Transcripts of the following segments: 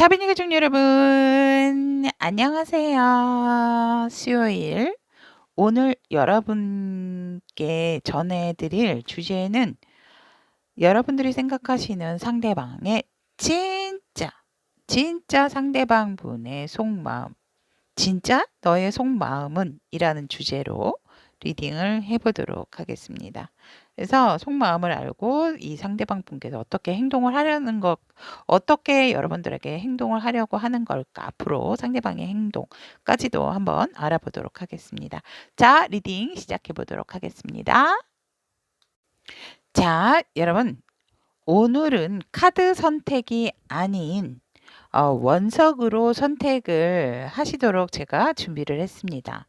다빈이 가족 여러분, 안녕하세요. 수요일. 오늘 여러분께 전해드릴 주제는 여러분들이 생각하시는 상대방의 진짜 상대방 분의 속마음, 진짜 너의 속마음은 이라는 주제로 리딩을 해보도록 하겠습니다. 그래서 속마음을 알고 이 상대방 분께서 어떻게 행동을 하려는 것, 어떻게 여러분들에게 행동을 하려고 하는 걸까, 앞으로 상대방의 행동까지도 한번 알아보도록 하겠습니다. 자, 리딩 시작해 보도록 하겠습니다. 자, 여러분, 오늘은 카드 선택이 아닌 원석으로 선택을 하시도록 제가 준비를 했습니다.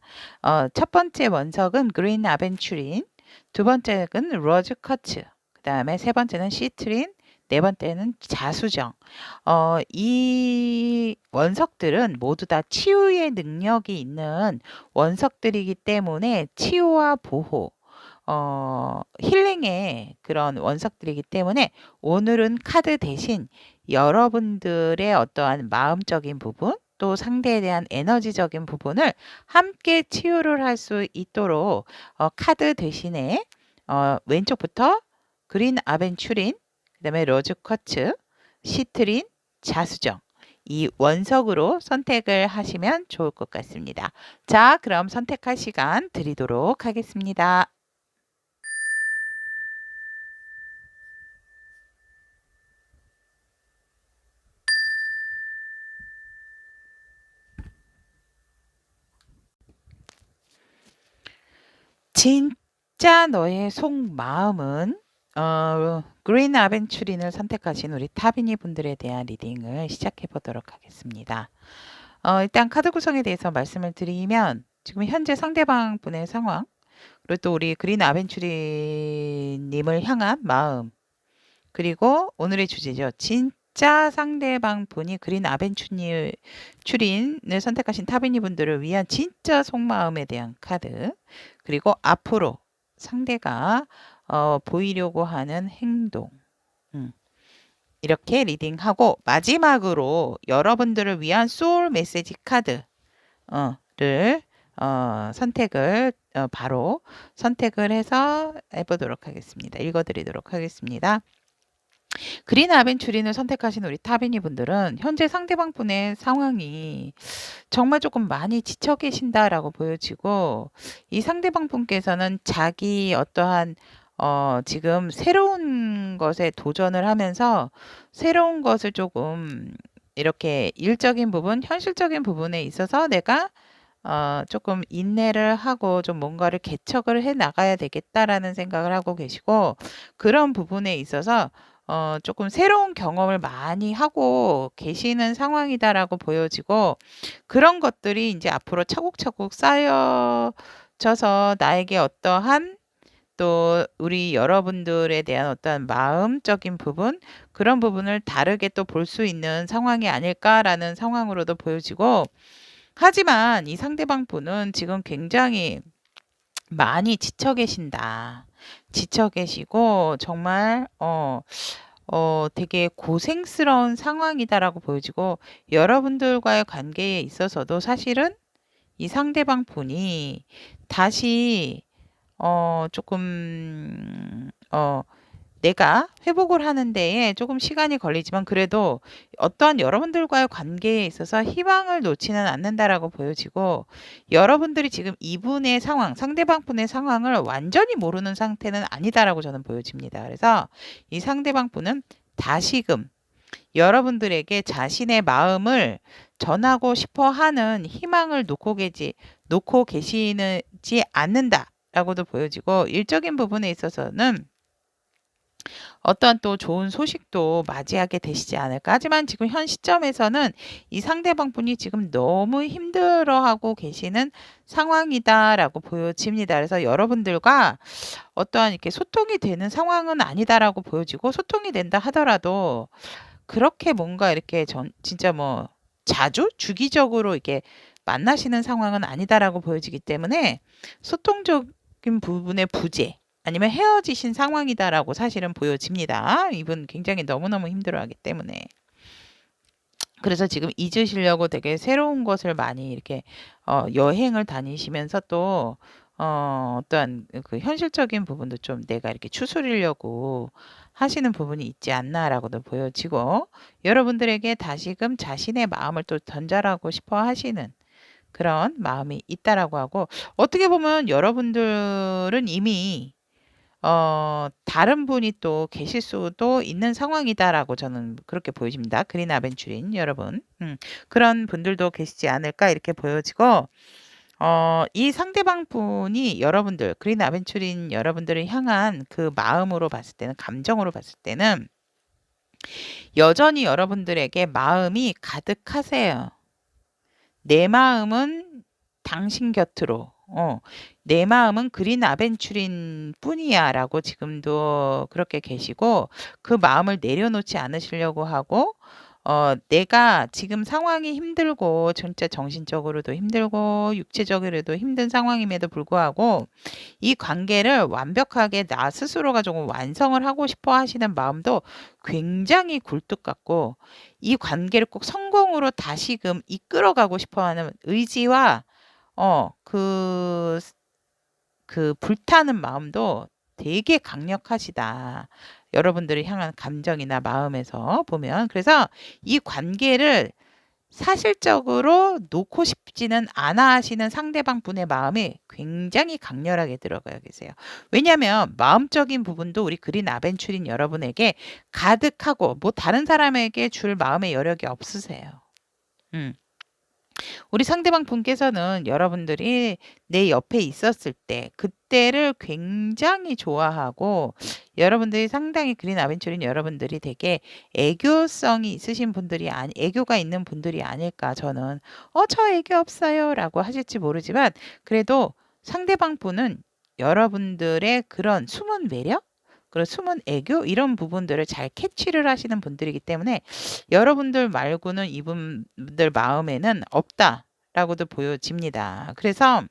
첫 번째 원석은 그린 아벤츄린, 두 번째는 로즈 커츠, 그 다음에 세 번째는 시트린, 네 번째는 자수정. 이 원석들은 모두 다 치유의 능력이 있는 원석들이기 때문에 치유와 보호, 힐링의 그런 원석들이기 때문에 오늘은 카드 대신 여러분들의 어떠한 마음적인 부분 또 상대에 대한 에너지적인 부분을 함께 치유를 할 수 있도록 카드 대신에 왼쪽부터 그린 아벤츄린, 그 다음에 로즈 쿼츠, 시트린, 자수정 이 원석으로 선택을 하시면 좋을 것 같습니다. 자, 그럼 선택할 시간 드리도록 하겠습니다. 진짜 너의 속마음은 그린 아벤츄린을 선택하신 우리 타비니 분들에 대한 리딩을 시작해 보도록 하겠습니다. 일단 카드 구성에 대해서 말씀을 드리면 지금 현재 상대방 분의 상황 그리고 또 우리 그린 아벤츄린님을 향한 마음 그리고 오늘의 주제죠. 진짜 상대방 분이 그린 아벤츄린을 선택하신 타비니 분들을 위한 진짜 속마음에 대한 카드 그리고 앞으로 상대가 보이려고 하는 행동 이렇게 리딩하고 마지막으로 여러분들을 위한 소울 메시지 카드를 선택을 바로 선택을 해서 해보도록 하겠습니다. 읽어드리도록 하겠습니다. 그린 아벤츄린을 선택하신 우리 타비니 분들은 현재 상대방 분의 상황이 정말 조금 많이 지쳐 계신다라고 보여지고 이 상대방 분께서는 자기 어떠한 지금 새로운 것에 도전을 하면서 새로운 것을 조금 이렇게 일적인 부분, 현실적인 부분에 있어서 내가 조금 인내를 하고 좀 뭔가를 개척을 해 나가야 되겠다라는 생각을 하고 계시고 그런 부분에 있어서 조금 새로운 경험을 많이 하고 계시는 상황이다라고 보여지고 그런 것들이 이제 앞으로 차곡차곡 쌓여져서 나에게 어떠한 또 우리 여러분들에 대한 어떤 마음적인 부분 그런 부분을 다르게 또 볼 수 있는 상황이 아닐까라는 상황으로도 보여지고 하지만 이 상대방 분은 지금 굉장히 많이 지쳐 계신다. 지쳐 계시고 정말 되게 고생스러운 상황이다라고 보여지고 여러분들과의 관계에 있어서도 사실은 이 상대방 분이 다시 조금 내가 회복을 하는 데에 조금 시간이 걸리지만 그래도 어떠한 여러분들과의 관계에 있어서 희망을 놓지는 않는다라고 보여지고 여러분들이 지금 이분의 상황, 상대방 분의 상황을 완전히 모르는 상태는 아니다라고 저는 보여집니다. 그래서 이 상대방 분은 다시금 여러분들에게 자신의 마음을 전하고 싶어 하는 희망을 놓고 계시지 않는다라고도 보여지고 일적인 부분에 있어서는 어떠한 또 좋은 소식도 맞이하게 되시지 않을까. 하지만 지금 현 시점에서는 이 상대방 분이 지금 너무 힘들어하고 계시는 상황이다라고 보여집니다. 그래서 여러분들과 어떠한 이렇게 소통이 되는 상황은 아니다라고 보여지고 소통이 된다 하더라도 그렇게 뭔가 이렇게 진짜 뭐 자주 주기적으로 이렇게 만나시는 상황은 아니다라고 보여지기 때문에 소통적인 부분의 부재 아니면 헤어지신 상황이다라고 사실은 보여집니다. 이분 굉장히 너무너무 힘들어하기 때문에. 그래서 지금 잊으시려고 되게 새로운 것을 많이 이렇게 여행을 다니시면서 또 어떠한 그 현실적인 부분도 좀 내가 이렇게 추스리려고 하시는 부분이 있지 않나라고도 보여지고, 여러분들에게 다시금 자신의 마음을 또 전달하고 싶어 하시는 그런 마음이 있다라고 하고, 어떻게 보면 여러분들은 이미 다른 분이 또 계실 수도 있는 상황이다라고 저는 그렇게 보여집니다. 그린 아벤추린 여러분. 그런 분들도 계시지 않을까 이렇게 보여지고, 이 상대방 분이 여러분들, 그린 아벤추린 여러분들을 향한 그 마음으로 봤을 때는, 감정으로 봤을 때는 여전히 여러분들에게 마음이 가득하세요. 내 마음은 당신 곁으로. 내 마음은 그린 아벤추린 뿐이야 라고 지금도 그렇게 계시고, 그 마음을 내려놓지 않으시려고 하고, 내가 지금 상황이 힘들고 진짜 정신적으로도 힘들고 육체적으로도 힘든 상황임에도 불구하고 이 관계를 완벽하게 나 스스로가 조금 완성을 하고 싶어 하시는 마음도 굉장히 굴뚝 같고, 이 관계를 꼭 성공으로 다시금 이끌어가고 싶어 하는 의지와 그 불타는 마음도 되게 강력하시다. 여러분들을 향한 감정이나 마음에서 보면. 그래서 이 관계를 사실적으로 놓고 싶지는 않아 하시는 상대방 분의 마음이 굉장히 강렬하게 들어가 계세요. 왜냐하면 마음적인 부분도 우리 그린 아벤추린 여러분에게 가득하고 뭐 다른 사람에게 줄 마음의 여력이 없으세요. 우리 상대방 분께서는 여러분들이 내 옆에 있었을 때 그때를 굉장히 좋아하고, 여러분들이 상당히 그린 아벤처린 여러분들이 되게 애교성이 있으신 분들이 애교가 있는 분들이 아닐까. 저는 저 애교 없어요라고 하실지 모르지만, 그래도 상대방 분은 여러분들의 그런 숨은 매력, 그런 숨은 애교 이런 부분들을 잘 캐치를 하시는 분들이기 때문에 여러분들 말고는 이분들 마음에는 없다라고도 보여집니다. 그래서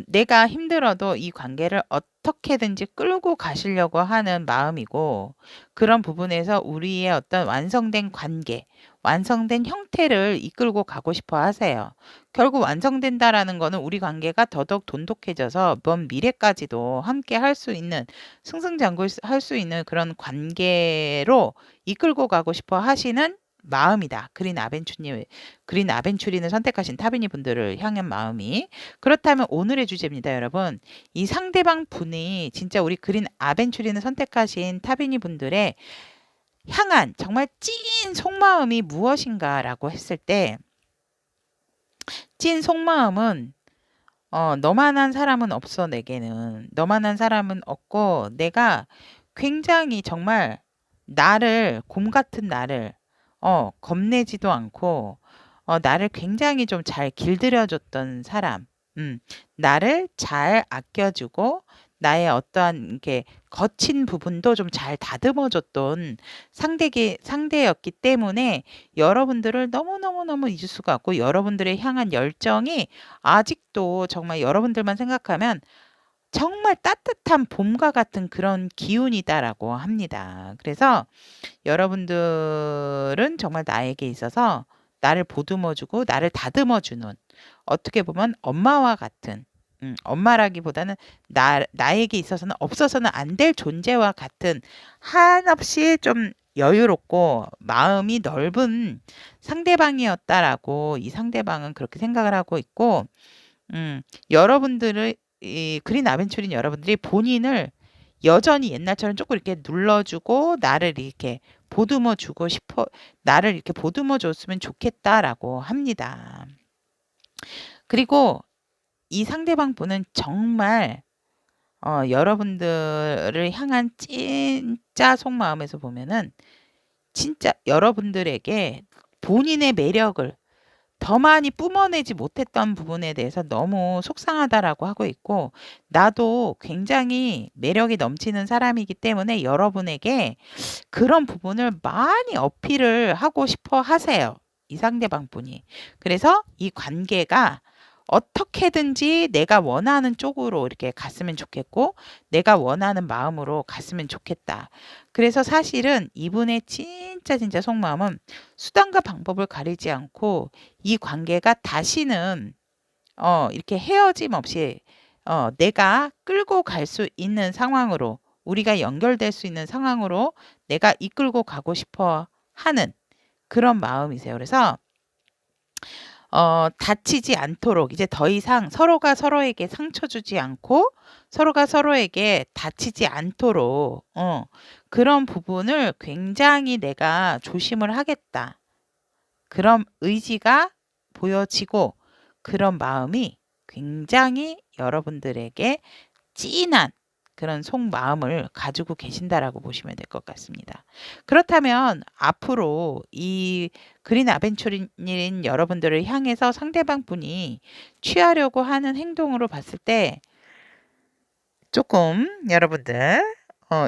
내가 힘들어도 이 관계를 어떻게든지 끌고 가시려고 하는 마음이고, 그런 부분에서 우리의 어떤 완성된 관계, 완성된 형태를 이끌고 가고 싶어 하세요. 결국 완성된다라는 거는 우리 관계가 더더욱 돈독해져서 먼 미래까지도 함께 할 수 있는, 승승장구할 수 있는 그런 관계로 이끌고 가고 싶어 하시는 마음이다. 그린 아벤추린을 선택하신 타비니 분들을 향한 마음이. 그렇다면 오늘의 주제입니다, 여러분. 이 상대방 분이 진짜 우리 그린 아벤추린을 선택하신 타비니 분들의 향한 정말 찐 속마음이 무엇인가라고 했을 때, 찐 속마음은 너만한 사람은 없어. 내게는 너만한 사람은 없고, 내가 굉장히 정말 곰 같은 나를 겁내지도 않고 나를 굉장히 좀 잘 길들여줬던 사람, 나를 잘 아껴주고 나의 어떠한 이렇게 거친 부분도 좀 잘 다듬어줬던 상대였기 때문에 여러분들을 너무너무너무 잊을 수가 없고, 여러분들의 향한 열정이 아직도 정말 여러분들만 생각하면 정말 따뜻한 봄과 같은 그런 기운이다라고 합니다. 그래서 여러분들은 정말 나에게 있어서 나를 보듬어주고 나를 다듬어주는, 어떻게 보면 엄마와 같은, 엄마라기보다는 나에게 있어서는 없어서는 안 될 존재와 같은, 한없이 좀 여유롭고 마음이 넓은 상대방이었다라고 이 상대방은 그렇게 생각을 하고 있고, 여러분들의 이 그린 아벤처린 여러분들이 본인을 여전히 옛날처럼 조금 이렇게 눌러주고 나를 이렇게 보듬어 줬으면 좋겠다라고 합니다. 그리고 이 상대방 분은 정말 여러분들을 향한 진짜 속마음에서 보면은 진짜 여러분들에게 본인의 매력을 더 많이 뿜어내지 못했던 부분에 대해서 너무 속상하다라고 하고 있고, 나도 굉장히 매력이 넘치는 사람이기 때문에 여러분에게 그런 부분을 많이 어필을 하고 싶어 하세요. 이 상대방 분이. 그래서 이 관계가 어떻게든지 내가 원하는 쪽으로 이렇게 갔으면 좋겠고 내가 원하는 마음으로 갔으면 좋겠다. 그래서 사실은 이분의 진짜 속마음은 수단과 방법을 가리지 않고 이 관계가 다시는 이렇게 헤어짐 없이 내가 끌고 갈 수 있는 상황으로 우리가 연결될 수 있는 상황으로 내가 이끌고 가고 싶어 하는 그런 마음이세요. 그래서 다치지 않도록 이제 더 이상 서로가 서로에게 상처 주지 않고 서로가 서로에게 다치지 않도록 그런 부분을 굉장히 내가 조심을 하겠다. 그런 의지가 보여지고 그런 마음이 굉장히 여러분들에게 찐한 그런 속마음을 가지고 계신다라고 보시면 될 것 같습니다. 그렇다면 앞으로 이 그린 아벤처린 여러분들을 향해서 상대방 분이 취하려고 하는 행동으로 봤을 때 조금 여러분들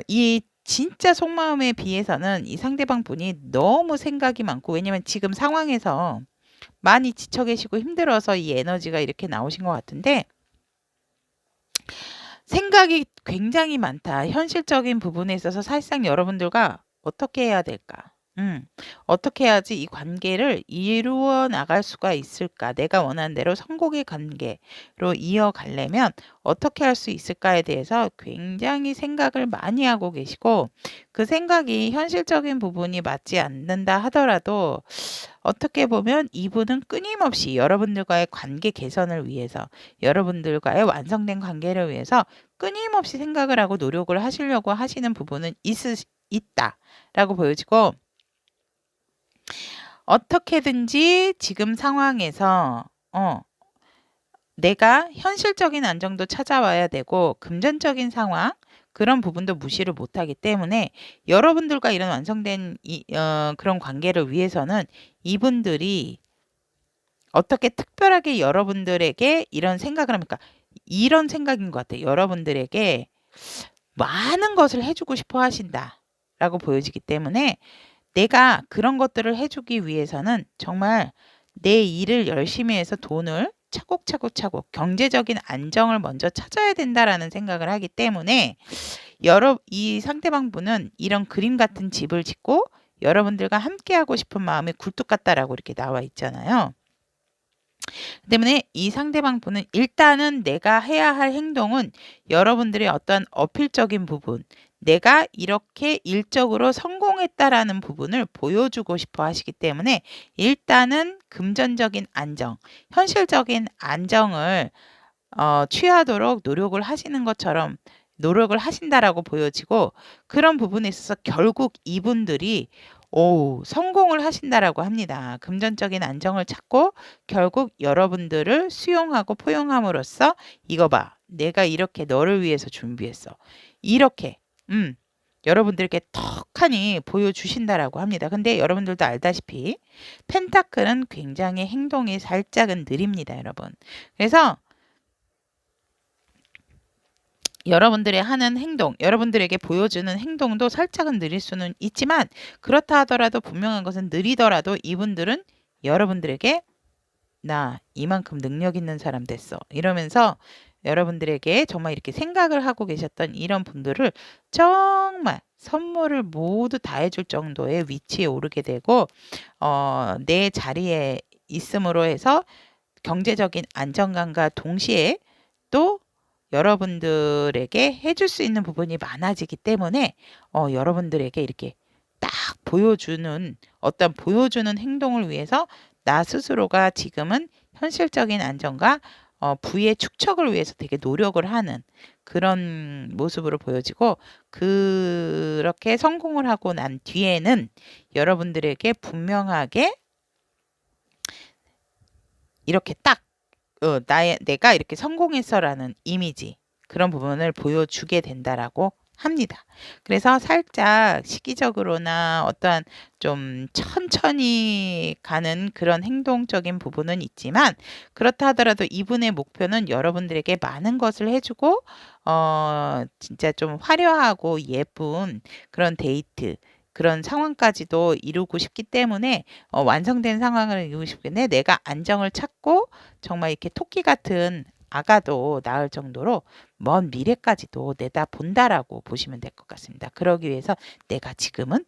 이 진짜 속마음에 비해서는 이 상대방 분이 너무 생각이 많고 왜냐면 지금 상황에서 많이 지쳐 계시고 힘들어서 이 에너지가 이렇게 나오신 것 같은데 생각이 굉장히 많다. 현실적인 부분에 있어서 사실상 여러분들과 어떻게 해야 될까? 어떻게 해야지 이 관계를 이루어 나갈 수가 있을까? 내가 원하는 대로 성공의 관계로 이어가려면 어떻게 할 수 있을까에 대해서 굉장히 생각을 많이 하고 계시고 그 생각이 현실적인 부분이 맞지 않는다 하더라도 어떻게 보면 이분은 끊임없이 여러분들과의 관계 개선을 위해서 여러분들과의 완성된 관계를 위해서 끊임없이 생각을 하고 노력을 하시려고 하시는 부분은 있다라고 보여지고 어떻게든지 지금 상황에서 내가 현실적인 안정도 찾아와야 되고 금전적인 상황 그런 부분도 무시를 못하기 때문에 여러분들과 이런 완성된 그런 관계를 위해서는 이분들이 어떻게 특별하게 여러분들에게 이런 생각을 합니까? 이런 생각인 것 같아요. 여러분들에게 많은 것을 해주고 싶어 하신다라고 보여지기 때문에 내가 그런 것들을 해주기 위해서는 정말 내 일을 열심히 해서 돈을 차곡차곡 경제적인 안정을 먼저 찾아야 된다라는 생각을 하기 때문에 이 상대방 분은 이런 그림 같은 집을 짓고 여러분들과 함께하고 싶은 마음이 굴뚝 같다라고 이렇게 나와 있잖아요. 때문에 이 상대방 분은 일단은 내가 해야 할 행동은 여러분들의 어떤 어필적인 부분, 내가 이렇게 일적으로 성공했다라는 부분을 보여주고 싶어 하시기 때문에 일단은 금전적인 안정, 현실적인 안정을 취하도록 노력을 하시는 것처럼 노력을 하신다라고 보여지고 그런 부분에 있어서 결국 이분들이 성공을 하신다라고 합니다. 금전적인 안정을 찾고 결국 여러분들을 수용하고 포용함으로써 이거 봐. 내가 이렇게 너를 위해서 준비했어. 이렇게 여러분들께 턱하니 보여주신다라고 합니다. 근데 여러분들도 알다시피 펜타클은 굉장히 행동이 살짝은 느립니다, 여러분. 그래서 여러분들의 하는 행동, 여러분들에게 보여주는 행동도 살짝은 느릴 수는 있지만 그렇다 하더라도 분명한 것은 느리더라도 이분들은 여러분들에게 나 이만큼 능력 있는 사람 됐어. 이러면서 여러분들에게 정말 이렇게 생각을 하고 계셨던 이런 분들을 정말 선물을 모두 다 해줄 정도의 위치에 오르게 되고 내 자리에 있음으로 해서 경제적인 안정감과 동시에 또 여러분들에게 해줄 수 있는 부분이 많아지기 때문에 여러분들에게 이렇게 딱 보여주는 행동을 위해서 나 스스로가 지금은 현실적인 안정과 부의 축적을 위해서 되게 노력을 하는 그런 모습으로 보여지고 그렇게 성공을 하고 난 뒤에는 여러분들에게 분명하게 이렇게 딱 내가 이렇게 성공했어라는 이미지 그런 부분을 보여주게 된다라고 합니다. 그래서 살짝 시기적으로나 어떠한 좀 천천히 가는 그런 행동적인 부분은 있지만 그렇다 하더라도 이분의 목표는 여러분들에게 많은 것을 해주고 진짜 좀 화려하고 예쁜 그런 데이트 그런 상황까지도 이루고 싶기 때문에 완성된 상황을 이루고 싶기 때문에 내가 안정을 찾고 정말 이렇게 토끼 같은 아가도 낳을 정도로 먼 미래까지도 내다본다라고 보시면 될 것 같습니다. 그러기 위해서 내가 지금은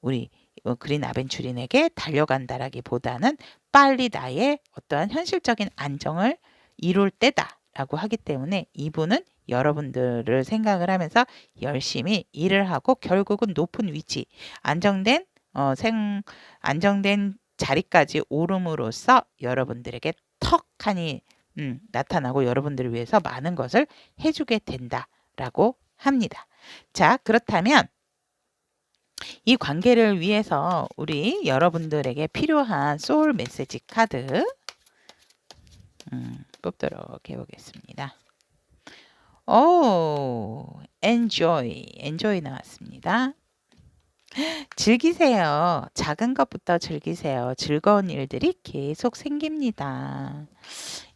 우리 그린 아벤추린에게 달려간다라기보다는 빨리 나의 어떠한 현실적인 안정을 이룰 때다라고 하기 때문에 이분은 여러분들을 생각을 하면서 열심히 일을 하고 결국은 높은 위치, 안정된 안정된 자리까지 오름으로써 여러분들에게 턱하니 나타나고 여러분들을 위해서 많은 것을 해주게 된다라고 합니다. 자, 그렇다면 이 관계를 위해서 우리 여러분들에게 필요한 소울 메시지 카드 뽑도록 해보겠습니다. 오, enjoy 나왔습니다. 즐기세요. 작은 것부터 즐기세요. 즐거운 일들이 계속 생깁니다.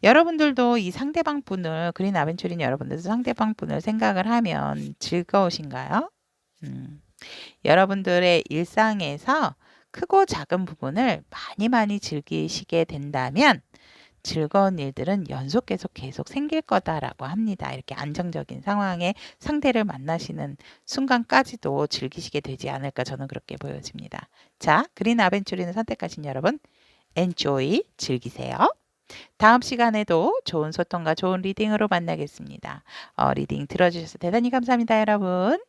여러분들도 이 상대방 분을, 그린 아벤추린 여러분들도 상대방 분을 생각을 하면 즐거우신가요? 여러분들의 일상에서 크고 작은 부분을 많이 즐기시게 된다면 즐거운 일들은 연속 계속 생길 거다라고 합니다. 이렇게 안정적인 상황에 상대를 만나시는 순간까지도 즐기시게 되지 않을까 저는 그렇게 보여집니다. 자, 그린 아벤추린을 선택하신 여러분, enjoy 즐기세요. 다음 시간에도 좋은 소통과 좋은 리딩으로 만나겠습니다. 리딩 들어주셔서 대단히 감사합니다, 여러분.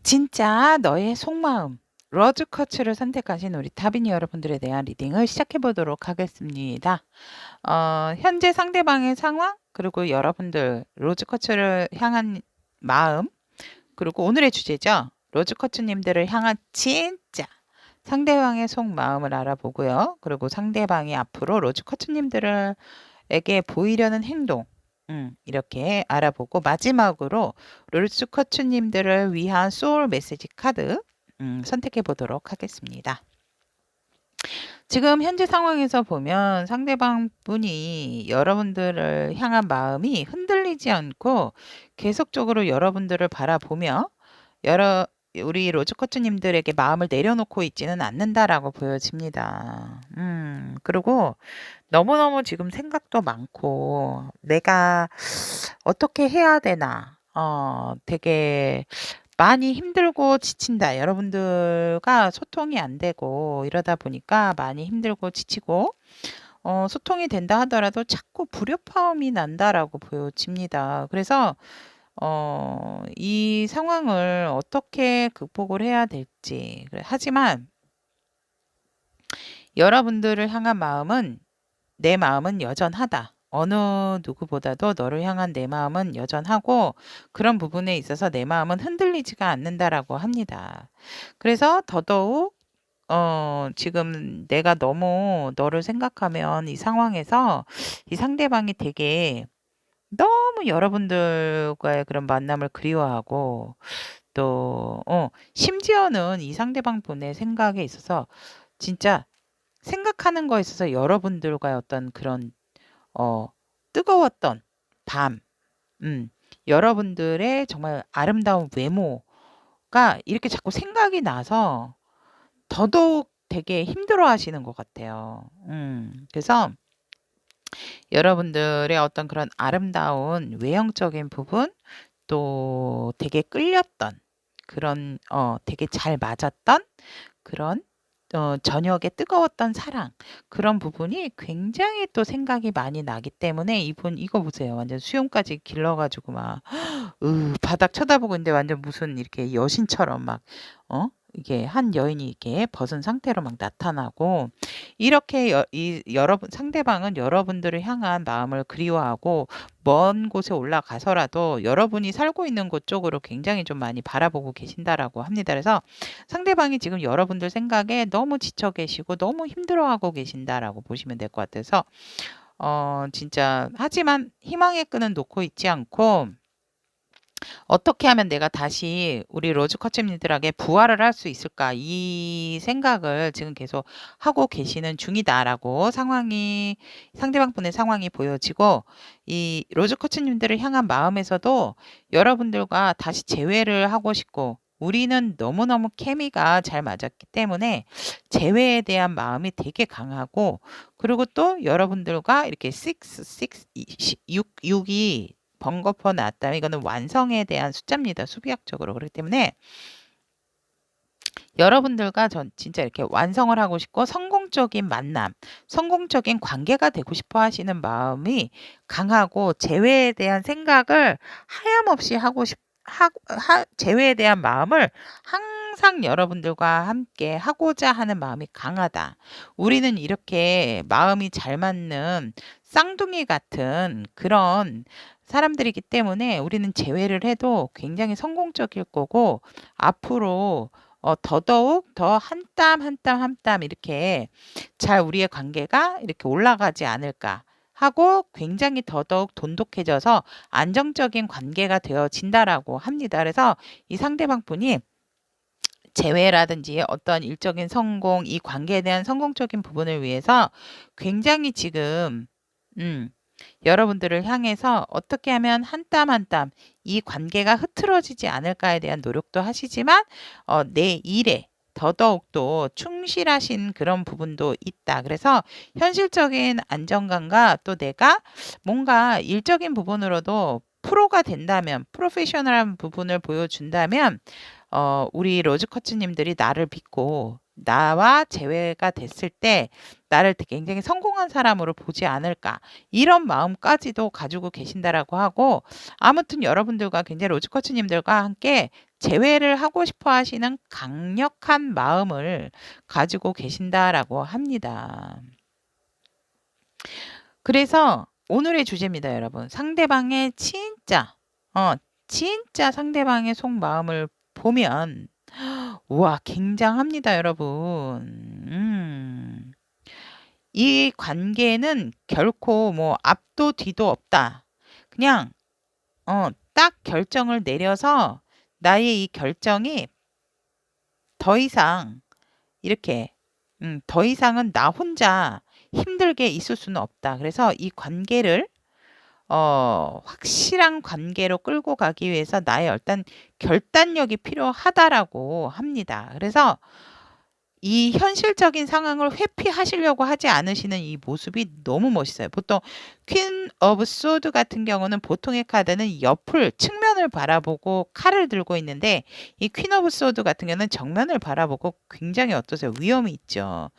진짜 너의 속마음 로즈쿼츠를 선택하신 우리 타비니 여러분들에 대한 리딩을 시작해 보도록 하겠습니다. 현재 상대방의 상황 그리고 여러분들 로즈쿼츠를 향한 마음 그리고 오늘의 주제죠. 로즈쿼츠님들을 향한 진짜 상대방의 속마음을 알아보고요. 그리고 상대방이 앞으로 로즈쿼츠님들에게 보이려는 행동 이렇게 알아보고 마지막으로 로즈쿼츠님들을 위한 소울 메시지 카드 선택해 보도록 하겠습니다. 지금 현재 상황에서 보면 상대방 분이 여러분들을 향한 마음이 흔들리지 않고 계속적으로 여러분들을 바라보며 우리 로즈쿼츠님들에게 마음을 내려놓고 있지는 않는다라고 보여집니다. 그리고 너무너무 지금 생각도 많고 내가 어떻게 해야 되나 되게 많이 힘들고 지친다. 여러분들과 소통이 안 되고 이러다 보니까 많이 힘들고 지치고 소통이 된다 하더라도 자꾸 불협화음이 난다라고 보여집니다. 그래서 이 상황을 어떻게 극복을 해야 될지. 하지만 여러분들을 향한 마음은 내 마음은 여전하다. 어느 누구보다도 너를 향한 내 마음은 여전하고 그런 부분에 있어서 내 마음은 흔들리지가 않는다라고 합니다. 그래서 더더욱 지금 내가 너무 너를 생각하면 이 상황에서 이 상대방이 되게 너무 여러분들과의 그런 만남을 그리워하고 또 심지어는 이 상대방 분의 생각에 있어서 진짜 생각하는 거에 있어서 여러분들과의 어떤 그런 뜨거웠던 밤, 여러분들의 정말 아름다운 외모가 이렇게 자꾸 생각이 나서 더더욱 되게 힘들어 하시는 것 같아요. 그래서 여러분들의 어떤 그런 아름다운 외형적인 부분, 또 되게 끌렸던 그런 되게 잘 맞았던 그런 저녁에 뜨거웠던 사랑 그런 부분이 굉장히 또 생각이 많이 나기 때문에 이분 이거 보세요. 완전 수염까지 길러 가지고 막 바닥 쳐다보고 있는데 완전 무슨 이렇게 여신처럼 막 이게 한 여인이 이렇게 벗은 상태로 막 나타나고 이렇게 여러분 상대방은 여러분들을 향한 마음을 그리워하고 먼 곳에 올라가서라도 여러분이 살고 있는 곳 쪽으로 굉장히 좀 많이 바라보고 계신다라고 합니다. 그래서 상대방이 지금 여러분들 생각에 너무 지쳐 계시고 너무 힘들어하고 계신다라고 보시면 될 것 같아서 진짜 하지만 희망의 끈은 놓고 있지 않고 어떻게 하면 내가 다시 우리 로즈 커치님들에게 부활을 할 수 있을까? 이 생각을 지금 계속 하고 계시는 중이다라고 상대방 분의 상황이 보여지고, 이 로즈 커치님들을 향한 마음에서도 여러분들과 다시 재회를 하고 싶고, 우리는 너무너무 케미가 잘 맞았기 때문에 재회에 대한 마음이 되게 강하고, 그리고 또 여러분들과 이렇게 6이 번거퍼 나왔다. 이거는 완성에 대한 숫자입니다. 수비학적으로. 그렇기 때문에 여러분들과 전 진짜 이렇게 완성을 하고 싶고, 성공적인 만남, 성공적인 관계가 되고 싶어 하시는 마음이 강하고, 재회에 대한 생각을 하염없이 하고 재회에 대한 마음을 항상 여러분들과 함께 하고자 하는 마음이 강하다. 우리는 이렇게 마음이 잘 맞는 쌍둥이 같은 그런 사람들이기 때문에 우리는 재회를 해도 굉장히 성공적일 거고, 앞으로 더더욱 더 한 땀 한 땀 한 땀 이렇게 잘 우리의 관계가 이렇게 올라가지 않을까 하고, 굉장히 더더욱 돈독해져서 안정적인 관계가 되어진다라고 합니다. 그래서 이 상대방 분이 재회라든지 어떤 일적인 성공, 이 관계에 대한 성공적인 부분을 위해서 굉장히 지금 여러분들을 향해서 어떻게 하면 한 땀 한 땀 이 관계가 흐트러지지 않을까에 대한 노력도 하시지만, 내 일에 더더욱도 충실하신 그런 부분도 있다. 그래서 현실적인 안정감과 또 내가 뭔가 일적인 부분으로도 프로가 된다면, 프로페셔널한 부분을 보여준다면, 우리 로즈 커치님들이 나를 믿고 나와 재회가 됐을 때 나를 굉장히 성공한 사람으로 보지 않을까, 이런 마음까지도 가지고 계신다라고 하고, 아무튼 여러분들과 굉장히 로즈 커치님들과 함께 재회를 하고 싶어 하시는 강력한 마음을 가지고 계신다라고 합니다. 그래서 오늘의 주제입니다, 여러분. 상대방의 진짜 상대방의 속마음을 보면 우와, 굉장합니다, 여러분. 이 관계는 결코 뭐 앞도 뒤도 없다. 그냥 딱 결정을 내려서 나의 이 결정이 더 이상 이렇게 더 이상은 나 혼자 힘들게 있을 수는 없다. 그래서 이 관계를 확실한 관계로 끌고 가기 위해서 나의 어떤 결단력이 필요하다라고 합니다. 그래서 이 현실적인 상황을 회피하시려고 하지 않으시는 이 모습이 너무 멋있어요. 보통 퀸 오브 소드 같은 경우는 보통의 카드는 옆을 측면을 바라보고 칼을 들고 있는데, 이 퀸 오브 소드 같은 경우는 정면을 바라보고 굉장히 어떠세요? 위험이 있죠.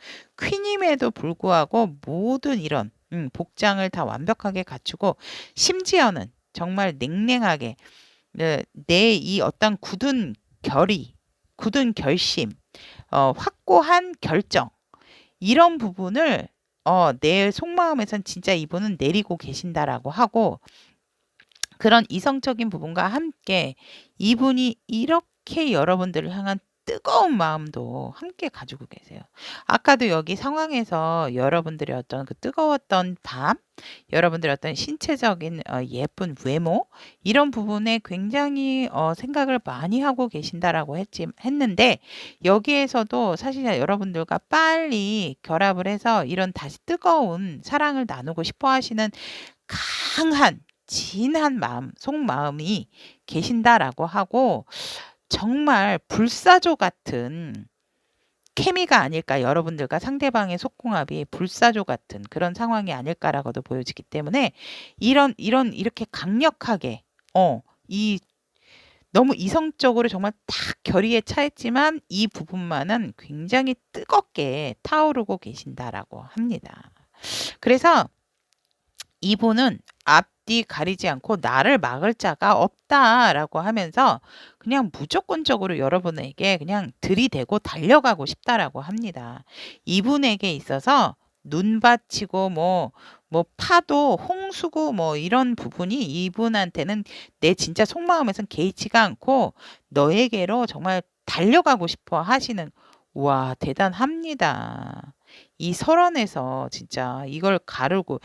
퀸임에도 불구하고 모든 이런 복장을 다 완벽하게 갖추고, 심지어는 정말 냉랭하게 내 이 어떤 굳은 결심, 확고한 결정, 이런 부분을 내 속마음에선 진짜 이분은 내리고 계신다라고 하고, 그런 이성적인 부분과 함께 이분이 이렇게 여러분들을 향한 뜨거운 마음도 함께 가지고 계세요. 아까도 여기 상황에서 여러분들의 어떤 그 뜨거웠던 밤, 여러분들의 어떤 신체적인 예쁜 외모, 이런 부분에 굉장히 생각을 많이 하고 계신다라고 했는데, 여기에서도 사실 여러분들과 빨리 결합을 해서 이런 다시 뜨거운 사랑을 나누고 싶어 하시는 강한 진한 마음, 속마음이 계신다라고 하고, 정말 불사조 같은 케미가 아닐까, 여러분들과 상대방의 속궁합이 불사조 같은 그런 상황이 아닐까라고도 보여지기 때문에, 이렇게 강력하게 이 너무 이성적으로 정말 딱 결의에 차있지만 이 부분만은 굉장히 뜨겁게 타오르고 계신다라고 합니다. 그래서 이분은 앞뒤 가리지 않고 나를 막을 자가 없다라고 하면서 그냥 무조건적으로 여러분에게 그냥 들이대고 달려가고 싶다라고 합니다. 이분에게 있어서 눈밭이고 뭐 파도, 홍수고 뭐 이런 부분이 이분한테는 내 진짜 속마음에선 개의치가 않고 너에게로 정말 달려가고 싶어 하시는, 와, 대단합니다. 이 설원에서 진짜 이걸 가르고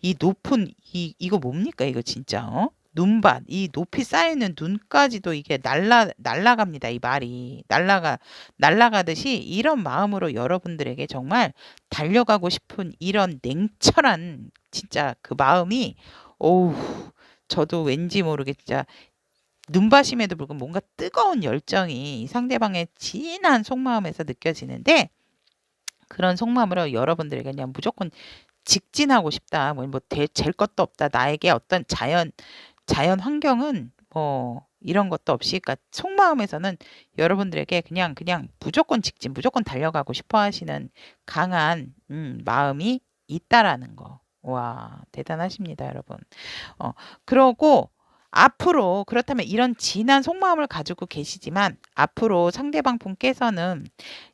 이 높은 이거 뭡니까? 이거 진짜 눈밭, 이 높이 쌓여있는 눈까지도 이게 날라갑니다. 이 말이. 날라가듯이 이런 마음으로 여러분들에게 정말 달려가고 싶은 이런 냉철한 진짜 그 마음이, 어우, 저도 왠지 모르게 진짜 눈바심에도 불구하고 뭔가 뜨거운 열정이 이 상대방의 진한 속마음에서 느껴지는데, 그런 속마음으로 여러분들에게 그냥 무조건 직진하고 싶다. 잴 것도 없다. 나에게 어떤 자연 환경은 뭐 이런 것도 없이, 그러니까 속마음에서는 여러분들에게 그냥 무조건 직진, 무조건 달려가고 싶어 하시는 강한 마음이 있다라는 거. 와, 대단하십니다, 여러분. 그러고 앞으로 그렇다면 이런 진한 속마음을 가지고 계시지만 앞으로 상대방 분께서는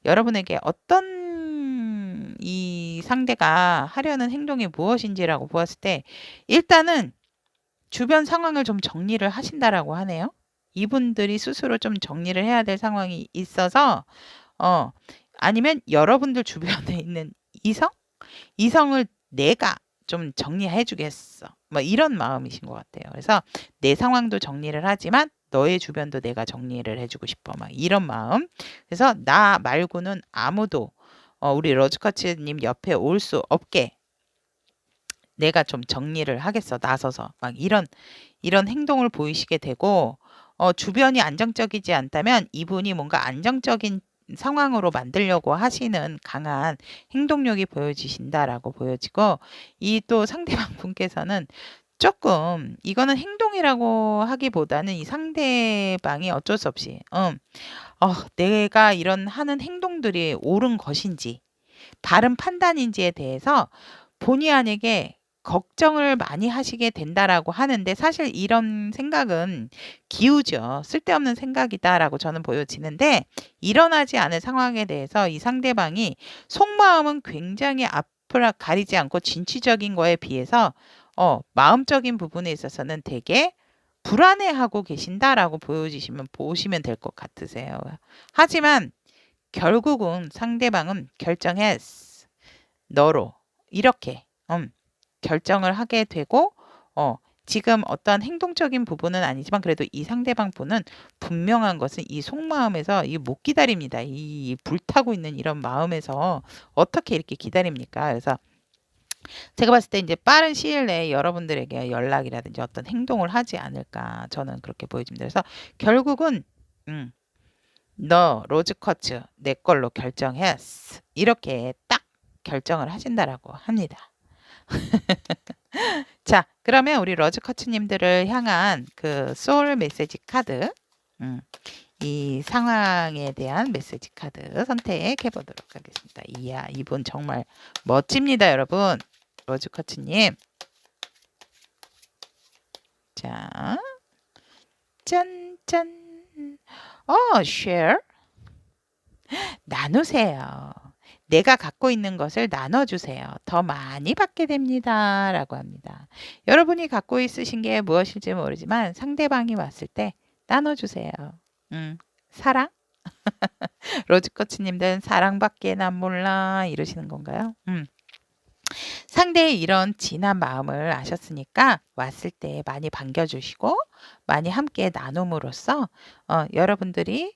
여러분에게 어떤 이 상대가 하려는 행동이 무엇인지라고 보았을 때 일단은 주변 상황을 좀 정리를 하신다라고 하네요. 이분들이 스스로 좀 정리를 해야 될 상황이 있어서 아니면 여러분들 주변에 있는 이성을 내가 좀 정리해 주겠어. 뭐 이런 마음이신 것 같아요. 그래서 내 상황도 정리를 하지만 너의 주변도 내가 정리를 해주고 싶어. 막 이런 마음. 그래서 나 말고는 아무도 우리 러즈커치님 옆에 올 수 없게 내가 좀 정리를 하겠어. 나서서. 막 이런 행동을 보이시게 되고, 주변이 안정적이지 않다면 이분이 뭔가 안정적인 상황으로 만들려고 하시는 강한 행동력이 보여지신다라고 보여지고, 이 또 상대방 분께서는 조금 이거는 행동이라고 하기보다는 이 상대방이 어쩔 수 없이 내가 이런 하는 행동들이 옳은 것인지 바른 판단인지에 대해서 본의 아니게 걱정을 많이 하시게 된다라고 하는데, 사실 이런 생각은 기우죠. 쓸데없는 생각이다라고 저는 보여지는데, 일어나지 않을 상황에 대해서 이 상대방이 속마음은 굉장히 앞을 가리지 않고 진취적인 거에 비해서 마음적인 부분에 있어서는 되게 불안해하고 계신다라고 보시면 될 것 같으세요. 하지만 결국은 상대방은 결정했어. 너로 이렇게 결정을 하게 되고, 지금 어떤 행동적인 부분은 아니지만 그래도 이 상대방 분은 분명한 것은 이 속마음에서 이 못 기다립니다. 이 불타고 있는 이런 마음에서 어떻게 이렇게 기다립니까? 그래서 제가 봤을 때 이제 빠른 시일 내에 여러분들에게 연락이라든지 어떤 행동을 하지 않을까, 저는 그렇게 보여집니다. 그래서 결국은 너 로즈쿼츠 내 걸로 결정했어. 이렇게 딱 결정을 하신다라고 합니다. 자, 그러면 우리 러즈커츠님들을 향한 그 소울 메시지 카드, 이 상황에 대한 메시지 카드 선택해 보도록 하겠습니다. 이야, 이분 정말 멋집니다, 여러분. 러즈커츠님. 자, 짠짠. share. 나누세요. 내가 갖고 있는 것을 나눠주세요. 더 많이 받게 됩니다. 라고 합니다. 여러분이 갖고 있으신 게 무엇일지 모르지만 상대방이 왔을 때 나눠주세요. 사랑? 로즈코치님들은 사랑밖에 난 몰라 이러시는 건가요? 상대의 이런 진한 마음을 아셨으니까 왔을 때 많이 반겨주시고 많이 함께 나눔으로써 여러분들이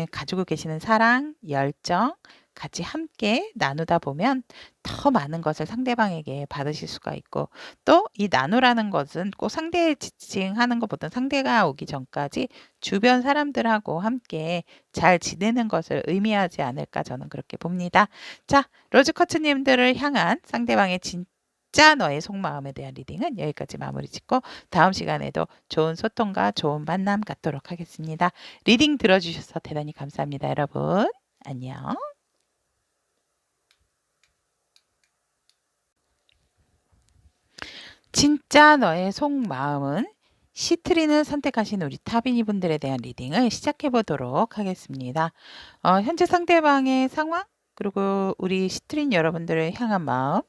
가지고 계시는 사랑, 열정 같이 함께 나누다 보면 더 많은 것을 상대방에게 받으실 수가 있고, 또 이 나누라는 것은 꼭 상대에 지칭하는 것보다 상대가 오기 전까지 주변 사람들하고 함께 잘 지내는 것을 의미하지 않을까, 저는 그렇게 봅니다. 자, 로즈커츠님들을 향한 상대방의 진짜 너의 속마음에 대한 리딩은 여기까지 마무리 짓고 다음 시간에도 좋은 소통과 좋은 만남 갖도록 하겠습니다. 리딩 들어주셔서 대단히 감사합니다, 여러분. 안녕. 진짜 너의 속마음은 시트린을 선택하신 우리 타비니 분들에 대한 리딩을 시작해 보도록 하겠습니다. 현재 상대방의 상황, 그리고 우리 시트린 여러분들을 향한 마음,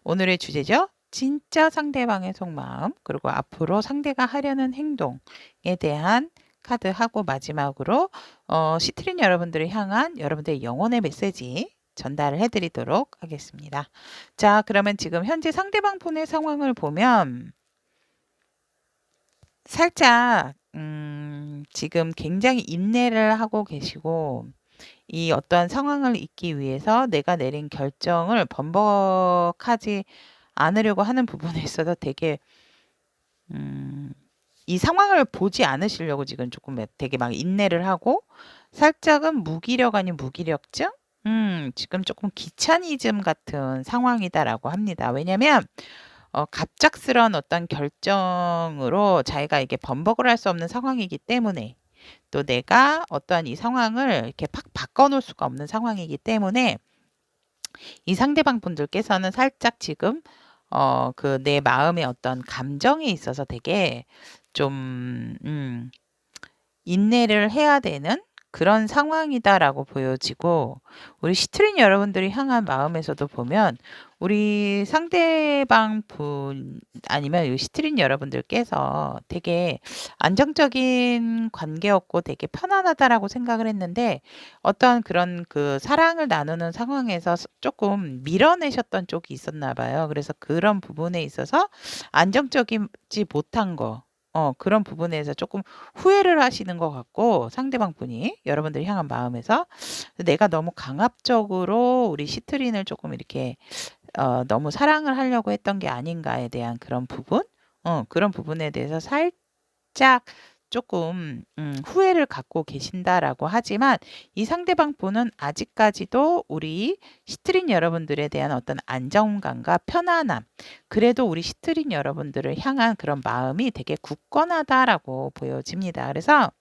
오늘의 주제죠. 진짜 상대방의 속마음, 그리고 앞으로 상대가 하려는 행동에 대한 카드하고 마지막으로 시트린 여러분들을 향한 여러분들의 영혼의 메시지 전달을 해드리도록 하겠습니다. 자, 그러면 지금 현재 상대방 분의 상황을 보면 살짝 지금 굉장히 인내를 하고 계시고 이 어떠한 상황을 잊기 위해서 내가 내린 결정을 번복하지 않으려고 하는 부분에 있어서 되게 이 상황을 보지 않으시려고 지금 조금 되게 막 인내를 하고 살짝은 무기력 아닌 무기력증? 지금 조금 귀차니즘 같은 상황이다라고 합니다. 왜냐면 갑작스러운 어떤 결정으로 자기가 이게 번복을 할 수 없는 상황이기 때문에 또 내가 어떠한 이 상황을 이렇게 팍 바꿔놓을 수가 없는 상황이기 때문에 이 상대방 분들께서는 살짝 지금 그 내 마음의 어떤 감정에 있어서 되게 좀 인내를 해야 되는 그런 상황이다라고 보여지고 우리 시트린 여러분들이 향한 마음에서도 보면 우리 상대방 분 아니면 이 시트린 여러분들께서 되게 안정적인 관계였고 되게 편안하다라고 생각을 했는데 어떤 그런 그 사랑을 나누는 상황에서 조금 밀어내셨던 쪽이 있었나 봐요. 그래서 그런 부분에 있어서 안정적이지 못한 거. 그런 부분에서 조금 후회를 하시는 것 같고 상대방 분이 여러분들이 향한 마음에서 내가 너무 강압적으로 우리 시트린을 조금 이렇게 너무 사랑을 하려고 했던 게 아닌가에 대한 그런 부분, 그런 부분에 대해서 살짝 조금 후회를 갖고 계신다라고 하지만 이 상대방 분은 아직까지도 우리 시트린 여러분들에 대한 어떤 안정감과 편안함, 그래도 우리 시트린 여러분들을 향한 그런 마음이 되게 굳건하다라고 보여집니다. 그래서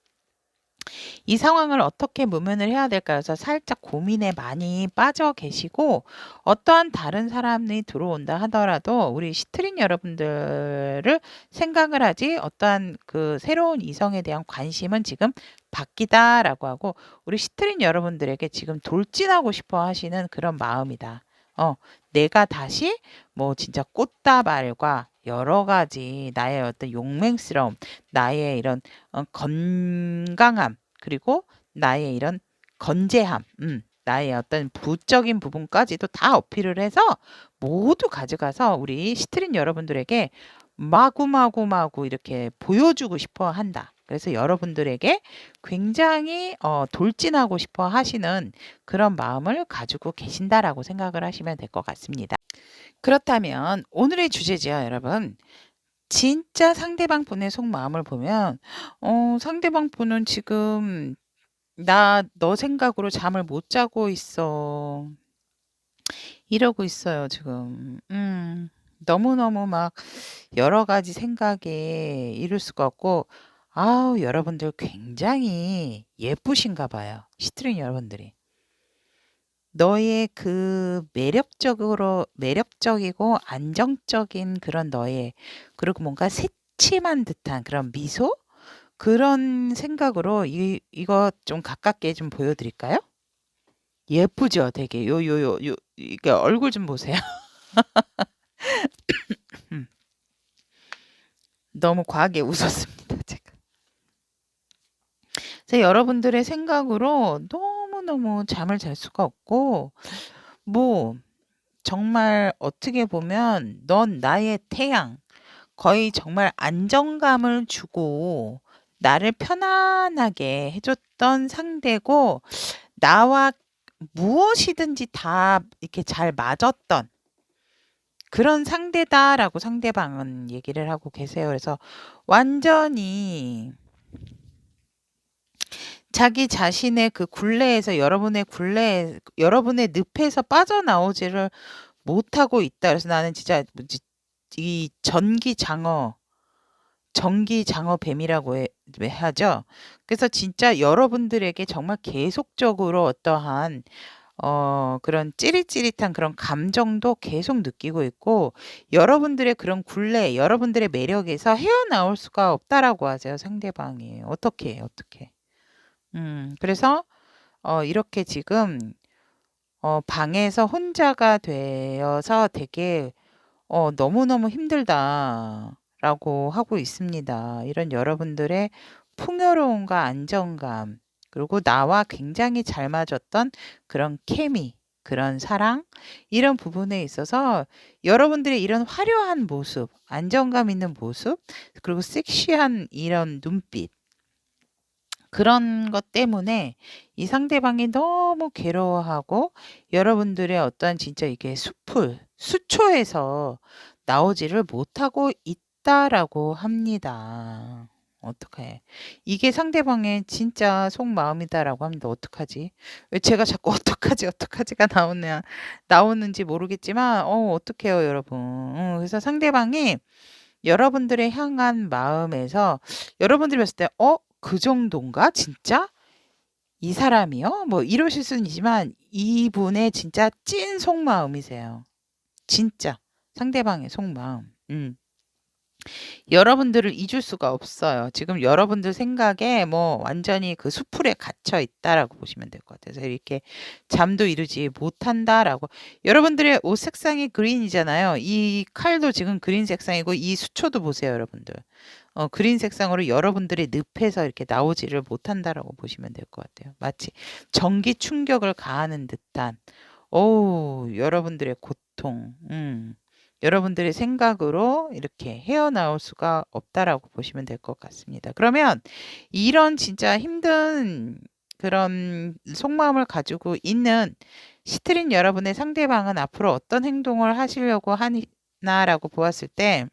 이 상황을 어떻게 모면을 해야 될까요? 그래서 살짝 고민에 많이 빠져 계시고 어떠한 다른 사람이 들어온다 하더라도 우리 시트린 여러분들을 생각을 하지 어떠한 그 새로운 이성에 대한 관심은 지금 바뀌다라고 하고 우리 시트린 여러분들에게 지금 돌진하고 싶어 하시는 그런 마음이다. 내가 다시 뭐 진짜 꽃다발과 여러 가지 나의 어떤 용맹스러움, 나의 이런 건강함, 그리고 나의 이런 건재함, 나의 어떤 부적인 부분까지도 다 어필을 해서 모두 가져가서 우리 시트린 여러분들에게 마구마구마구 이렇게 보여주고 싶어 한다. 그래서 여러분들에게 굉장히 돌진하고 싶어 하시는 그런 마음을 가지고 계신다라고 생각을 하시면 될 것 같습니다. 그렇다면 오늘의 주제죠, 여러분. 진짜 상대방 분의 속마음을 보면 상대방 분은 지금 "나 너 생각으로 잠을 못 자고 있어." 이러고 있어요, 지금. 너무너무 막 여러 가지 생각에 이룰 수가 없고 아우 여러분들 굉장히 예쁘신가 봐요, 시트린 여러분들이. 너의 그 매력적이고 안정적인 그런 너의 그리고 뭔가 새침한 듯한 그런 미소? 그런 생각으로 이거 좀 가깝게 좀 보여 드릴까요? 예쁘죠 되게. 이게 얼굴 좀 보세요. 너무 과하게 웃었습니다 제가. 그래서 여러분들의 생각으로 너무너무 잠을 잘 수가 없고 뭐 정말 어떻게 보면 "넌 나의 태양." 거의 정말 안정감을 주고 나를 편안하게 해 줬던 상대고 나와 무엇이든지 다 이렇게 잘 맞았던 그런 상대다라고 상대방은 얘기를 하고 계세요. 그래서 완전히 자기 자신의 그 굴레에서 여러분의 늪에서 빠져나오지를 못하고 있다. 그래서 나는 진짜 뭐지 이 전기 장어 뱀이라고 하죠. 그래서 진짜 여러분들에게 정말 계속적으로 어떠한 그런 찌릿찌릿한 그런 감정도 계속 느끼고 있고 여러분들의 그런 굴레, 여러분들의 매력에서 헤어나올 수가 없다라고 하세요, 상대방이. 어떻게, 어떻게. 그래서 이렇게 지금 방에서 혼자가 되어서 되게 너무너무 힘들다라고 하고 있습니다. 이런 여러분들의 풍요로움과 안정감, 그리고 나와 굉장히 잘 맞았던 그런 케미, 그런 사랑 이런 부분에 있어서 여러분들의 이런 화려한 모습, 안정감 있는 모습, 그리고 섹시한 이런 눈빛 그런 것 때문에 이 상대방이 너무 괴로워하고 여러분들의 어떤 진짜 이게 수초에서 나오지를 못하고 있다라고 합니다. 어떡해. 이게 상대방의 진짜 속마음이다라고 합니다. 어떡하지? 왜 제가 자꾸 어떡하지가 나오는지 모르겠지만, 어떡해요, 여러분. 그래서 상대방이 여러분들의 향한 마음에서 여러분들이 봤을 때, 그 정도인가? 진짜? 이 사람이요? 뭐 이러실 수는 있지만 이분의 진짜 찐 속마음이세요. 진짜 상대방의 속마음. 여러분들을 잊을 수가 없어요. 지금 여러분들 생각에 뭐 완전히 그 수풀에 갇혀 있다라고 보시면 될 것 같아요. 그래서 이렇게 잠도 이루지 못한다라고. 여러분들의 옷 색상이 그린이잖아요. 이 칼도 지금 그린 색상이고 이 수초도 보세요, 여러분들. 그린 색상으로 여러분들의 늪에서 이렇게 나오지를 못한다라고 보시면 될 것 같아요. 마치 전기 충격을 가하는 듯한, 여러분들의 고통, 여러분들의 생각으로 이렇게 헤어나올 수가 없다라고 보시면 될 것 같습니다. 그러면 이런 진짜 힘든 그런 속마음을 가지고 있는 시트린 여러분의 상대방은 앞으로 어떤 행동을 하시려고 하나라고 보았을 때,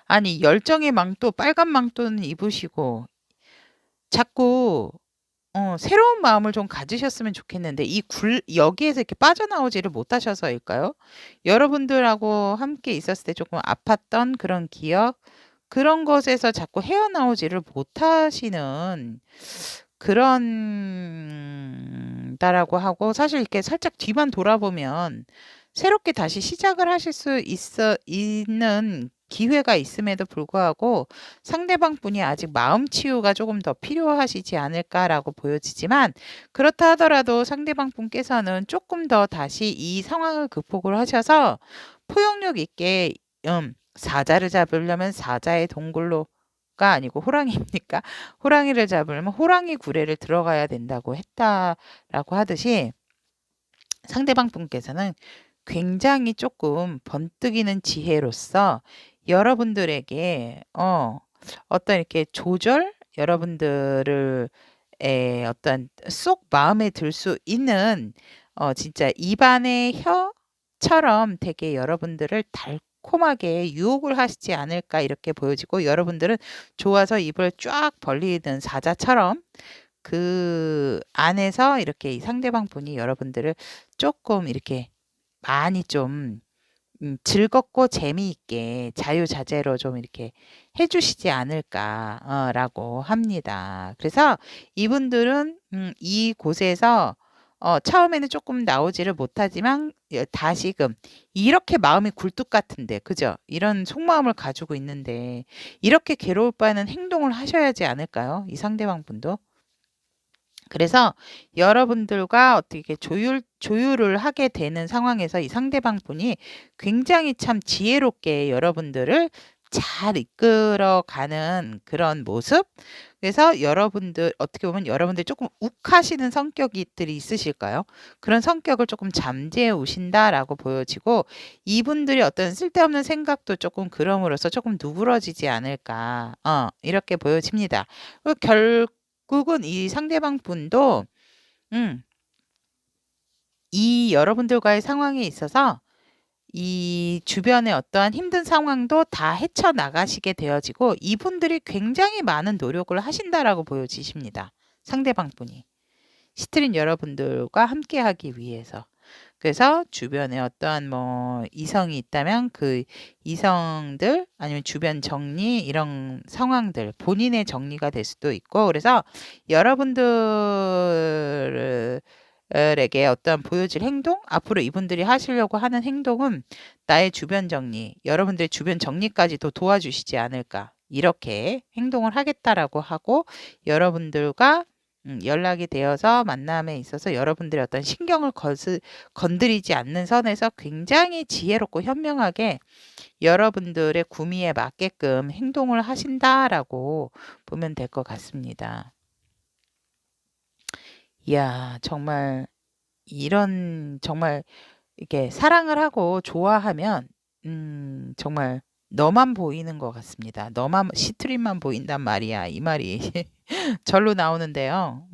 아니 열정의 망토, 빨간 망토는 입으시고 자꾸 새로운 마음을 좀 가지셨으면 좋겠는데 여기에서 이렇게 빠져나오지를 못하셔서일까요? 여러분들하고 함께 있었을 때 조금 아팠던 그런 기억, 그런 것에서 자꾸 헤어나오지를 못하시는 그런 다라고 하고, 사실 이렇게 살짝 뒤만 돌아보면 새롭게 다시 시작을 하실 수 있는 기회가 있음에도 불구하고 상대방 분이 아직 마음 치유가 조금 더 필요하시지 않을까라고 보여지지만, 그렇다 하더라도 상대방 분께서는 조금 더 다시 이 상황을 극복을 하셔서 포용력 있게 사자를 잡으려면 사자의 동굴로가 아니고 호랑이입니까? 호랑이를 잡으려면 호랑이 굴에를 들어가야 된다고 했다라고 하듯이, 상대방 분께서는 굉장히 조금 번뜩이는 지혜로서 여러분들에게 어떤 이렇게 여러분들을 어떤 쏙 마음에 들 수 있는 진짜 입안의 혀처럼 되게 여러분들을 달콤하게 유혹을 하시지 않을까 이렇게 보여지고, 여러분들은 좋아서 입을 쫙 벌리는 사자처럼 그 안에서 이렇게 이 상대방 분이 여러분들을 조금 이렇게 많이 좀 즐겁고 재미있게 자유자재로 좀 이렇게 해주시지 않을까 라고 합니다. 그래서 이분들은 이곳에서 처음에는 조금 나오지를 못하지만 다시금 이렇게 마음이 굴뚝 같은데, 그죠? 이런 속마음을 가지고 있는데 이렇게 괴로울 바에는 행동을 하셔야지 않을까요? 이 상대방 분도. 그래서 여러분들과 어떻게 조율을 하게 되는 상황에서 이 상대방 분이 굉장히 참 지혜롭게 여러분들을 잘 이끌어가는 그런 모습. 그래서 여러분들 어떻게 보면 여러분들이 조금 욱하시는 성격들이 있으실까요? 그런 성격을 조금 잠재해 오신다라고 보여지고, 이분들이 어떤 쓸데없는 생각도 조금 그럼으로써 조금 누그러지지 않을까 이렇게 보여집니다. 그리고 결국은 이 상대방 분도 이 여러분들과의 상황에 있어서 이 주변의 어떠한 힘든 상황도 다 헤쳐나가시게 되어지고, 이분들이 굉장히 많은 노력을 하신다라고 보여지십니다. 상대방 분이. 시트린 여러분들과 함께하기 위해서. 그래서 주변에 어떠한 뭐 이성이 있다면 그 이성들, 아니면 주변 정리, 이런 상황들, 본인의 정리가 될 수도 있고, 그래서 여러분들 에게 어떤 보여질 행동, 앞으로 이분들이 하시려고 하는 행동은 나의 주변 정리, 여러분들의 주변 정리까지도 도와주시지 않을까, 이렇게 행동을 하겠다라고 하고, 여러분들과 연락이 되어서 만남에 있어서 여러분들의 어떤 신경을 건드리지 않는 선에서 굉장히 지혜롭고 현명하게 여러분들의 구미에 맞게끔 행동을 하신다라고 보면 될 것 같습니다. 이야, 정말 이런 정말 이렇게 사랑을 하고 좋아하면 정말 너만 보이는 것 같습니다. 너만 시트릿만 보인단 말이야. 이 말이 절로 나오는데요.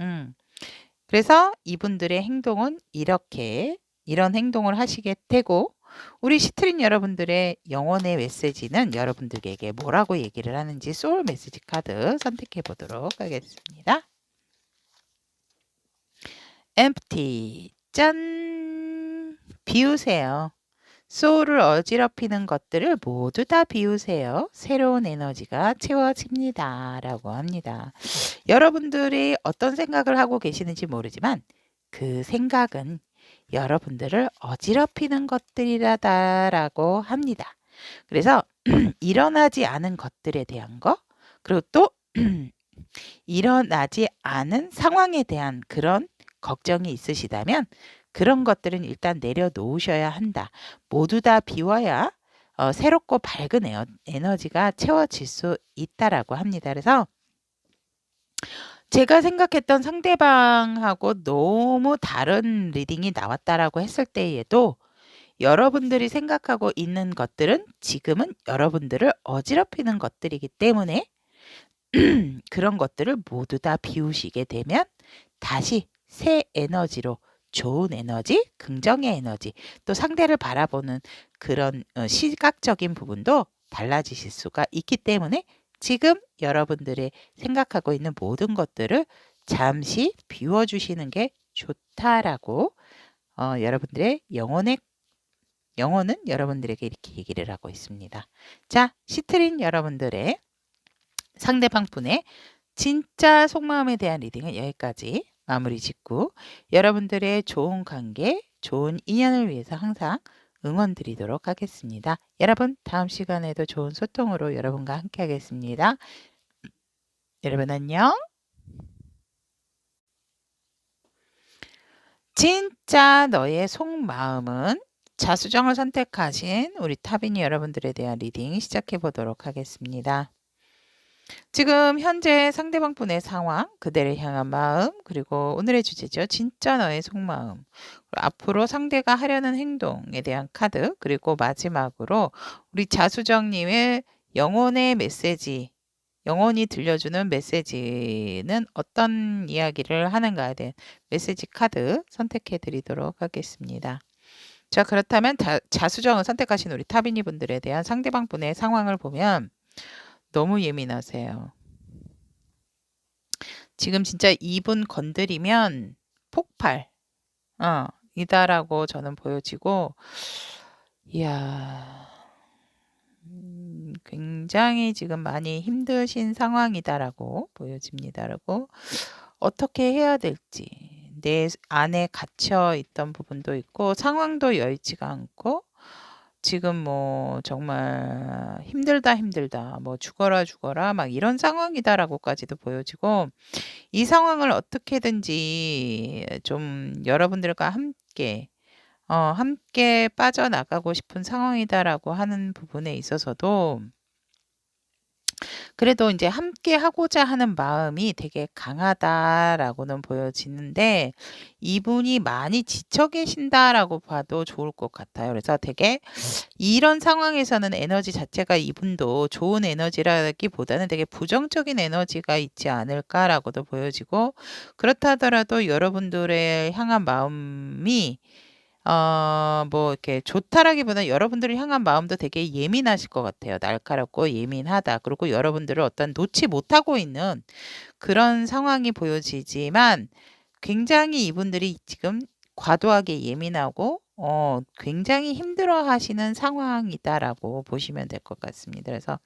그래서 이분들의 행동은 이런 행동을 하시게 되고 우리 시트릿 여러분들의 영혼의 메시지는 여러분들에게 뭐라고 얘기를 하는지 소울 메시지 카드 선택해 보도록 하겠습니다. empty 짠 비우세요. 소울을 어지럽히는 것들을 모두 다 비우세요. 새로운 에너지가 채워집니다. 라고 합니다. 여러분들이 어떤 생각을 하고 계시는지 모르지만 그 생각은 여러분들을 어지럽히는 것들이라고 합니다. 그래서 일어나지 않은 것들에 대한 거, 그리고 또 일어나지 않은 상황에 대한 그런 걱정이 있으시다면 그런 것들은 일단 내려놓으셔야 한다. 모두 다 비워야 새롭고 밝은 에너지가 채워질 수 있다라고 합니다. 그래서 제가 생각했던 상대방하고 너무 다른 리딩이 나왔다라고 했을 때에도 여러분들이 생각하고 있는 것들은 지금은 여러분들을 어지럽히는 것들이기 때문에 그런 것들을 모두 다 비우시게 되면 다시 새 에너지로 좋은 에너지, 긍정의 에너지, 또 상대를 바라보는 그런 시각적인 부분도 달라지실 수가 있기 때문에 지금 여러분들의 생각하고 있는 모든 것들을 잠시 비워주시는 게 좋다라고 여러분들의 영혼은 여러분들에게 이렇게 얘기를 하고 있습니다. 자, 시트린 여러분들의 상대방 분의 진짜 속마음에 대한 리딩은 여기까지 마무리 짓고 여러분들의 좋은 관계, 좋은 인연을 위해서 항상 응원 드리도록 하겠습니다. 여러분 다음 시간에도 좋은 소통으로 여러분과 함께 하겠습니다. 여러분 안녕. 진짜 너의 속마음은 자수정을 선택하신 우리 타빈이 여러분들에 대한 리딩 시작해 보도록 하겠습니다. 지금 현재 상대방 분의 상황, 그대를 향한 마음, 그리고 오늘의 주제죠. 진짜 너의 속마음. 앞으로 상대가 하려는 행동에 대한 카드, 그리고 마지막으로 우리 자수정님의 영혼의 메시지, 영혼이 들려주는 메시지는 어떤 이야기를 하는가에 대한 메시지 카드 선택해 드리도록 하겠습니다. 자, 그렇다면 자수정을 선택하신 우리 타비니 분들에 대한 상대방 분의 상황을 보면 너무 예민하세요. 지금 진짜 이분 건드리면 폭발 이다라고 저는 보여지고 이야 굉장히 지금 많이 힘드신 상황이다라고 보여집니다라고 어떻게 해야 될지 내 안에 갇혀 있던 부분도 있고 상황도 여의치가 않고 지금 뭐 정말 힘들다 뭐 죽어라 막 이런 상황이다라고까지도 보여지고 이 상황을 어떻게든지 좀 여러분들과 함께 빠져나가고 싶은 상황이다라고 하는 부분에 있어서도 그래도 이제 함께 하고자 하는 마음이 되게 강하다라고는 보여지는데 이분이 많이 지쳐 계신다라고 봐도 좋을 것 같아요. 그래서 되게 이런 상황에서는 에너지 자체가 이분도 좋은 에너지라기보다는 되게 부정적인 에너지가 있지 않을까라고도 보여지고 그렇다 하더라도 여러분들의 향한 마음이 뭐 이렇게 좋다라기보다는 여러분들을 향한 마음도 되게 예민하실 것 같아요. 날카롭고 예민하다. 그리고 여러분들을 어떤 놓지 못하고 있는 그런 상황이 보여지지만 굉장히 이분들이 지금 과도하게 예민하고 굉장히 힘들어하시는 상황이다라고 보시면 될 것 같습니다. 그래서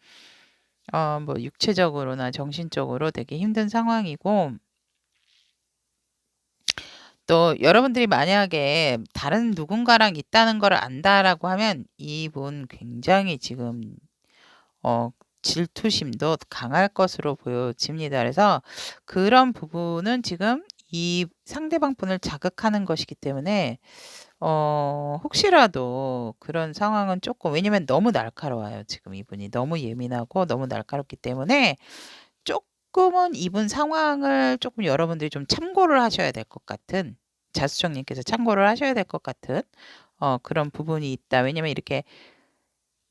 뭐 육체적으로나 정신적으로 되게 힘든 상황이고 또 여러분들이 만약에 다른 누군가랑 있다는 걸 안다라고 하면 이분 굉장히 지금 질투심도 강할 것으로 보여집니다. 그래서 그런 부분은 지금 이 상대방 분을 자극하는 것이기 때문에 혹시라도 그런 상황은 조금 왜냐면 너무 날카로워요. 지금 이분이 너무 예민하고 너무 날카롭기 때문에 조금은 이분 상황을 조금 여러분들이 좀 참고를 하셔야 될 것 같은 자수정님께서 참고를 하셔야 될 것 같은 그런 부분이 있다. 왜냐면 이렇게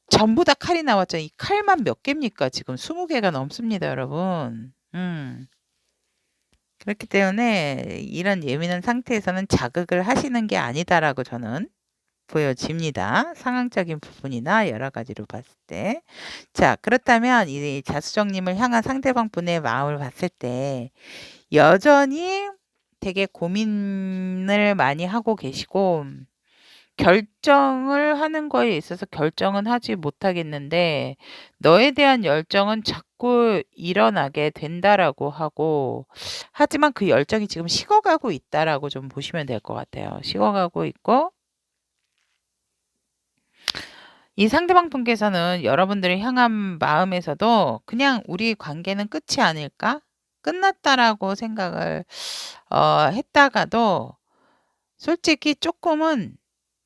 전부 다 칼이 나왔죠. 이 칼만 몇 개입니까? 지금 20개가 넘습니다, 여러분. 그렇기 때문에 이런 예민한 상태에서는 자극을 하시는 게 아니다라고 저는 보여집니다. 상황적인 부분이나 여러 가지로 봤을 때. 자, 그렇다면 이 자수정님을 향한 상대방 분의 마음을 봤을 때 여전히 되게 고민을 많이 하고 계시고 결정을 하는 거에 있어서 결정은 하지 못하겠는데 너에 대한 열정은 자꾸 일어나게 된다라고 하고 하지만 그 열정이 지금 식어가고 있다라고 좀 보시면 될 것 같아요. 식어가고 있고 이 상대방 분께서는 여러분들을 향한 마음에서도 그냥 '우리 관계는 끝이 아닐까? 끝났다.'라고 생각을 했다가도 솔직히 쪼끔은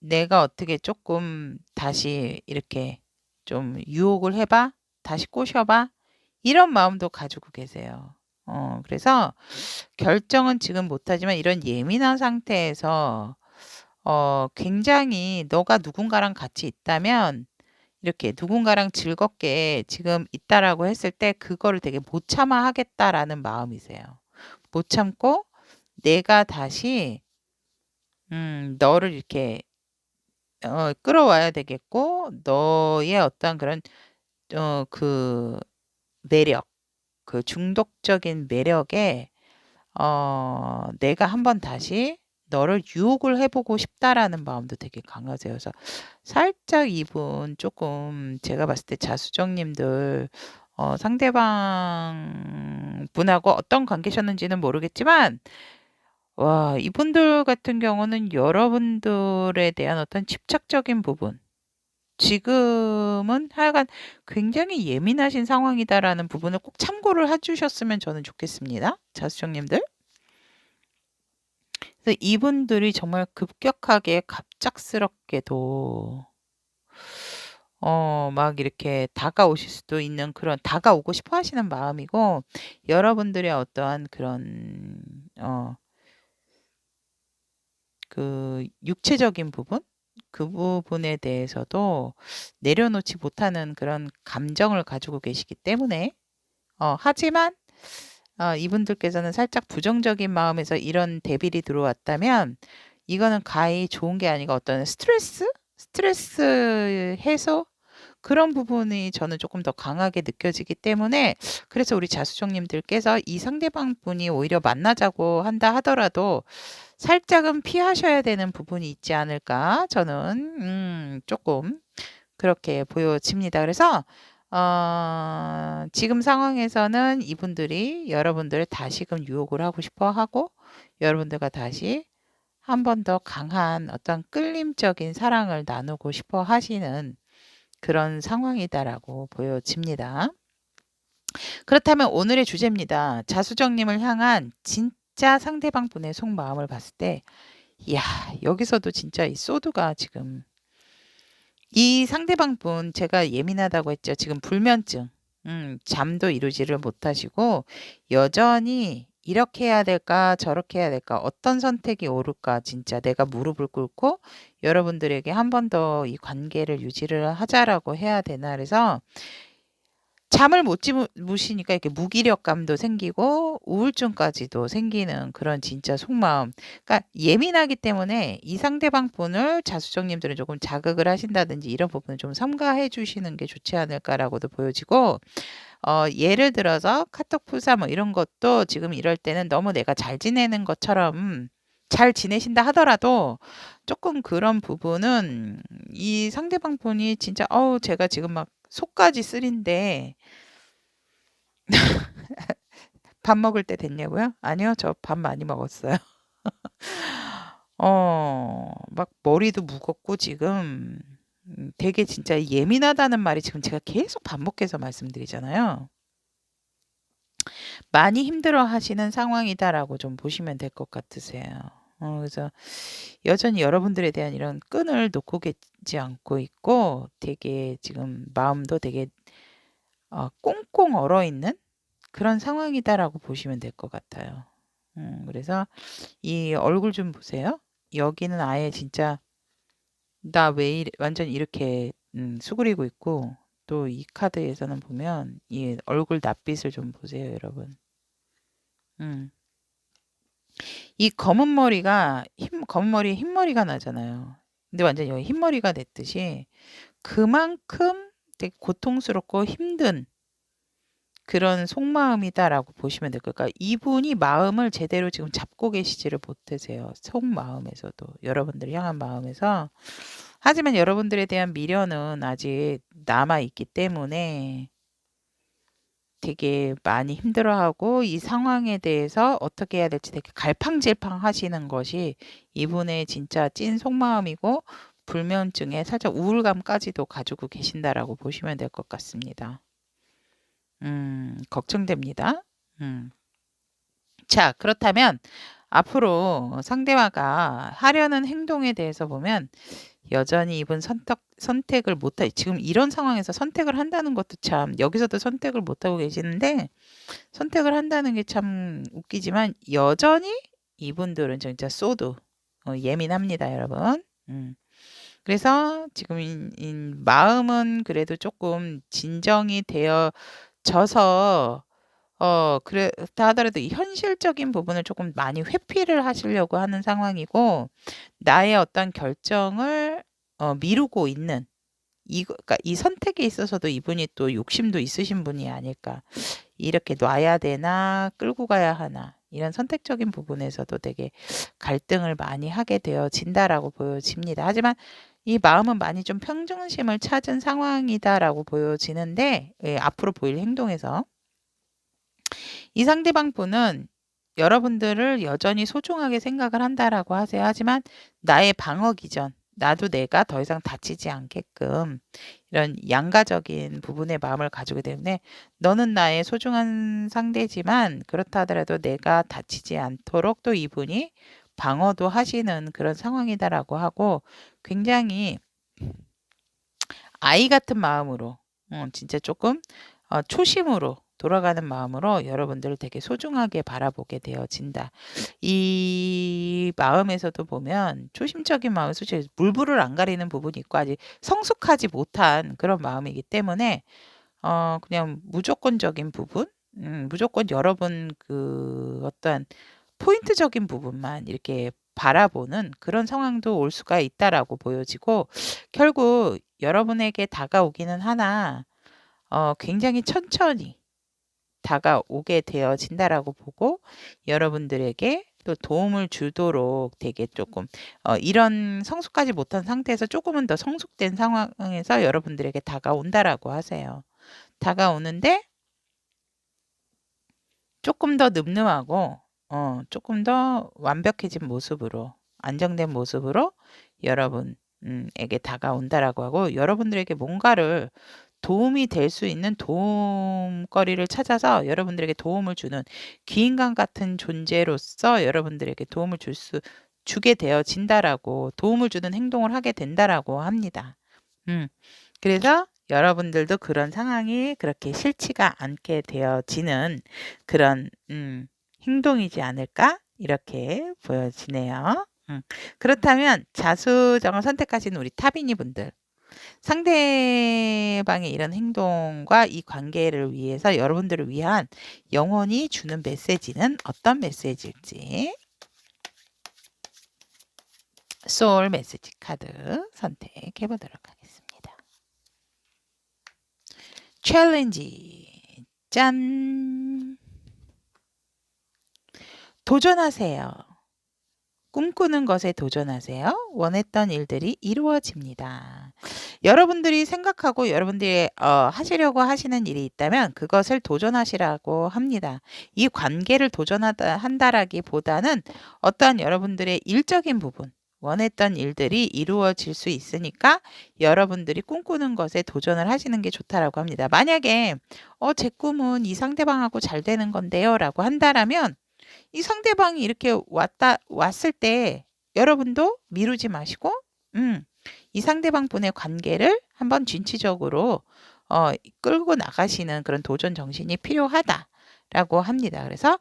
'내가 어떻게 쪼끔 다시 이렇게 좀 유혹을 해 봐? 다시 꼬셔 봐?' 이런 마음도 가지고 계세요. 그래서 결정은 지금 못하지만 이런 예민한 상태에서 굉장히 너가 누군가랑 같이 있다면 이렇게 누군가랑 즐겁게 지금 있다라고 했을 때 그거를 되게 못 참아 하겠다라는 마음이세요. 못 참고 내가 다시 너를 이렇게 끌어와야 되겠고 너의 어떤 그런 그 매력, 그 중독적인 매력에 내가 한번 다시 너를 유혹을 해 보고 싶다라는 마음도 되게 강하세요. 그래서 살짝 이분 조금 제가 봤을 때 자수정 님들 상대방 분하고 어떤 관계셨는지는 모르겠지만 와 이분들 같은 경우는 여러분들에 대한 어떤 집착적인 부분 지금은 하여간 굉장히 예민하신 상황이다라는 부분을 꼭 참고를 해 주셨으면 저는 좋겠습니다, 자수정 님들. 그래서 이분들이 정말 급격하게 갑작스럽게도 막 이렇게 다가오실 수도 있는 그런 다가오고 싶어 하시는 마음이고 여러분들의 어떠한 그런 그 육체적인 부분? 그 부분에 대해서도 내려놓지 못하는 그런 감정을 가지고 계시기 때문에 하지만 이분들께서는 살짝 부정적인 마음에서 이런 대빌이 들어왔다면 이거는 가히 좋은 게 아니고 어떤 스트레스 해소 그런 부분이 저는 조금 더 강하게 느껴지기 때문에 그래서 우리 자수정 님들께서 이 상대방 분이 오히려 만나자고 한다 하더라도 살짝은 피하셔야 되는 부분이 있지 않을까 저는 조금 그렇게 보여집니다. 그래서 지금 상황에서는 이분들이 여러분들을 다시금 유혹을 하고 싶어 하고 여러분들과 다시 한 번 더 강한 어떤 끌림적인 사랑을 나누고 싶어 하시는 그런 상황이다라고 보여집니다. 그렇다면 오늘의 주제입니다. 자수정 님을 향한 진짜 상대방 분의 속마음을 봤을 때 이야 여기서도 진짜 이 소드가 지금 이 상대방 분 제가 예민하다고 했죠. 지금 불면증 잠도 이루지를 못하시고 여전히 '이렇게 해야 될까? 저렇게 해야 될까? 어떤 선택이 옳을까?' 진짜 내가 무릎을 꿇고 여러분들에게 한 번 더 이 관계를 유지를 하자라고 해야 되나 그래서 잠을 못 주무시니까 이렇게 무기력감도 생기고 우울증까지도 생기는 그런 진짜 속마음. 그러니까 예민하기 때문에 이 상대방 분을 자수정 님들은 조금 자극을 하신다든지 이런 부분을 좀 삼가해 주시는 게 좋지 않을까라고도 보여지고 예를 들어서 카톡 프사 뭐 이런 것도 지금 이럴 때는 너무 내가 잘 지내는 것처럼 잘 지내신다 하더라도 조금 그런 부분은 이 상대방 분이 진짜 제가 지금 막 속까지 쓰린데 밥 먹을 때 됐냐고요? 아니요. 저 밥 많이 먹었어요. 막 머리도 무겁고 지금 되게 진짜 예민하다는 말이 지금 제가 계속 반복해서 말씀드리잖아요. 많이 힘들어하시는 상황이다라고 좀 보시면 될 것 같으세요. 그래서 여전히 여러분들에 대한 이런 끈을 놓고 계지 않고 있고 되게 지금 마음도 되게 꽁꽁 얼어있는 그런 상황이다라고 보시면 될 것 같아요. 그래서 이 얼굴 좀 보세요. 여기는 아예 진짜 나 왜 이래 완전 이렇게 수그리고 있고, 또 이 카드에서는 보면 이 얼굴 낯빛을 좀 보세요, 여러분. 이 검은 머리가 검은 머리에 흰머리가 나잖아요. 근데 완전 여기 흰머리가 냈듯이 그만큼 되게 고통스럽고 힘든 그런 속마음이다라고 보시면 될 거예요. 그러니까 이분이 마음을 제대로 지금 잡고 계시지를 못하세요. 속마음에서도, 여러분들을 향한 마음에서. 하지만 여러분들에 대한 미련은 아직 남아있기 때문에 되게 많이 힘들어하고, 이 상황에 대해서 어떻게 해야 될지 되게 갈팡질팡 하시는 것이 이분의 진짜 찐 속마음이고, 불면증에 살짝 우울감까지도 가지고 계신다라고 보시면 될 것 같습니다. 걱정됩니다. 자, 그렇다면 앞으로 상대와가 하려는 행동에 대해서 보면 여전히 이분 선택을 못하, 지금 이런 상황에서 선택을 한다는 것도 참, 여기서도 선택을 못하고 계시는데, 선택을 한다는 게 참 웃기지만 여전히 이분들은 진짜 소드 예민합니다, 여러분. 그래서 지금 이 마음은 그래도 조금 진정이 되어져서 그렇다 하더라도 이 현실적인 부분을 조금 많이 회피를 하시려고 하는 상황이고, 나의 어떤 결정을 미루고 있는, 그러니까 이 선택에 있어서도 이분이 또 욕심도 있으신 분이 아닐까. 이렇게 놔야 되나 끌고 가야 하나, 이런 선택적인 부분에서도 되게 갈등을 많이 하게 되어진다라고 보여집니다. 하지만 이 마음은 많이 좀 평정심을 찾은 상황이다라고 보여지는데, 앞으로 보일 행동에서 이 상대방 분은 여러분들을 여전히 소중하게 생각을 한다라고 하세요. 하지만 나의 방어 기전, 나도 내가 더 이상 다치지 않게끔 이런 양가적인 부분의 마음을 가지기 때문에, 너는 나의 소중한 상대지만 그렇다 하더라도 내가 다치지 않도록 또 이분이 방어도 하시는 그런 상황이다라고 하고, 굉장히 아이 같은 마음으로, 진짜 조금 초심으로 돌아가는 마음으로 여러분들을 되게 소중하게 바라보게 되어진다. 이 마음에서도 보면 초심적인 마음, 솔직히 물불을 안 가리는 부분이 있고 아직 성숙하지 못한 그런 마음이기 때문에 그냥 무조건적인 부분, 무조건 여러분 그 어떤 포인트적인 부분만 이렇게 바라보는 그런 상황도 올 수가 있다라고 보여지고, 결국 여러분에게 다가오기는 하나 굉장히 천천히 다가오게 되어진다라고 보고, 여러분들에게 또 도움을 주도록 되게 조금 이런 성숙하지 못한 상태에서 조금은 더 성숙된 상황에서 여러분들에게 다가온다라고 하세요. 다가오는데 조금 더 늠름하고 조금 더 완벽해진 모습으로, 안정된 모습으로 여러분에게 다가온다라고 하고, 여러분들에게 뭔가를 도움이 될 수 있는 도움거리를 찾아서 여러분들에게 도움을 주는 귀인간 같은 존재로서 여러분들에게 도움을 주게 되어진다라고, 도움을 주는 행동을 하게 된다라고 합니다. 그래서 여러분들도 그런 상황이 그렇게 싫지가 않게 되어지는 그런 행동이지 않을까, 이렇게 보여지네요. 그렇다면 자수정을 선택하신 우리 타비니 분들, 상대방의 이런 행동과 이 관계를 위해서 여러분들을 위한 영혼이 주는 메시지는 어떤 메시지일지, 소울 메시지 카드 선택해 보도록 하겠습니다. 챌린지, 짠! 도전하세요. 꿈꾸는 것에 도전하세요. 원했던 일들이 이루어집니다. 여러분들이 생각하고 여러분들이 하시려고 하시는 일이 있다면 그것을 도전하시라고 합니다. 이 관계를 한다라기보다는 어떠한 여러분들의 일적인 부분, 원했던 일들이 이루어질 수 있으니까 여러분들이 꿈꾸는 것에 도전을 하시는 게 좋다라고 합니다. 만약에 제 꿈은 이 상대방하고 잘 되는 건데요 라고 한다라면, 이 상대방이 이렇게 왔을 때 여러분도 미루지 마시고 이 상대방 분의 관계를 한번 진취적으로 끌고 나가시는 그런 도전 정신이 필요하다 라고 합니다. 그래서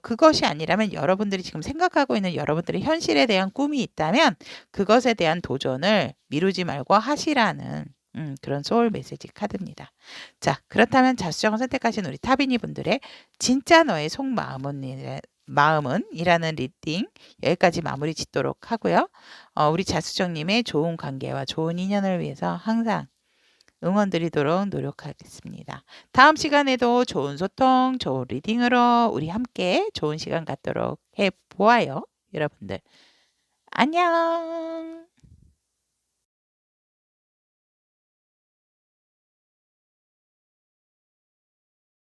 그것이 아니라면 여러분들이 지금 생각하고 있는 여러분들의 현실에 대한 꿈이 있다면 그것에 대한 도전을 미루지 말고 하시라는 그런 소울 메시지 카드입니다. 자, 그렇다면 자수정을 선택하신 우리 타비니 분들의 진짜 너의 속마음은 이라는 리딩 여기까지 마무리 짓도록 하고요. 우리 자수정님의 좋은 관계와 좋은 인연을 위해서 항상 응원 드리도록 노력하겠습니다. 다음 시간에도 좋은 소통, 좋은 리딩으로 우리 함께 좋은 시간 갖도록 해보아요. 여러분들 안녕.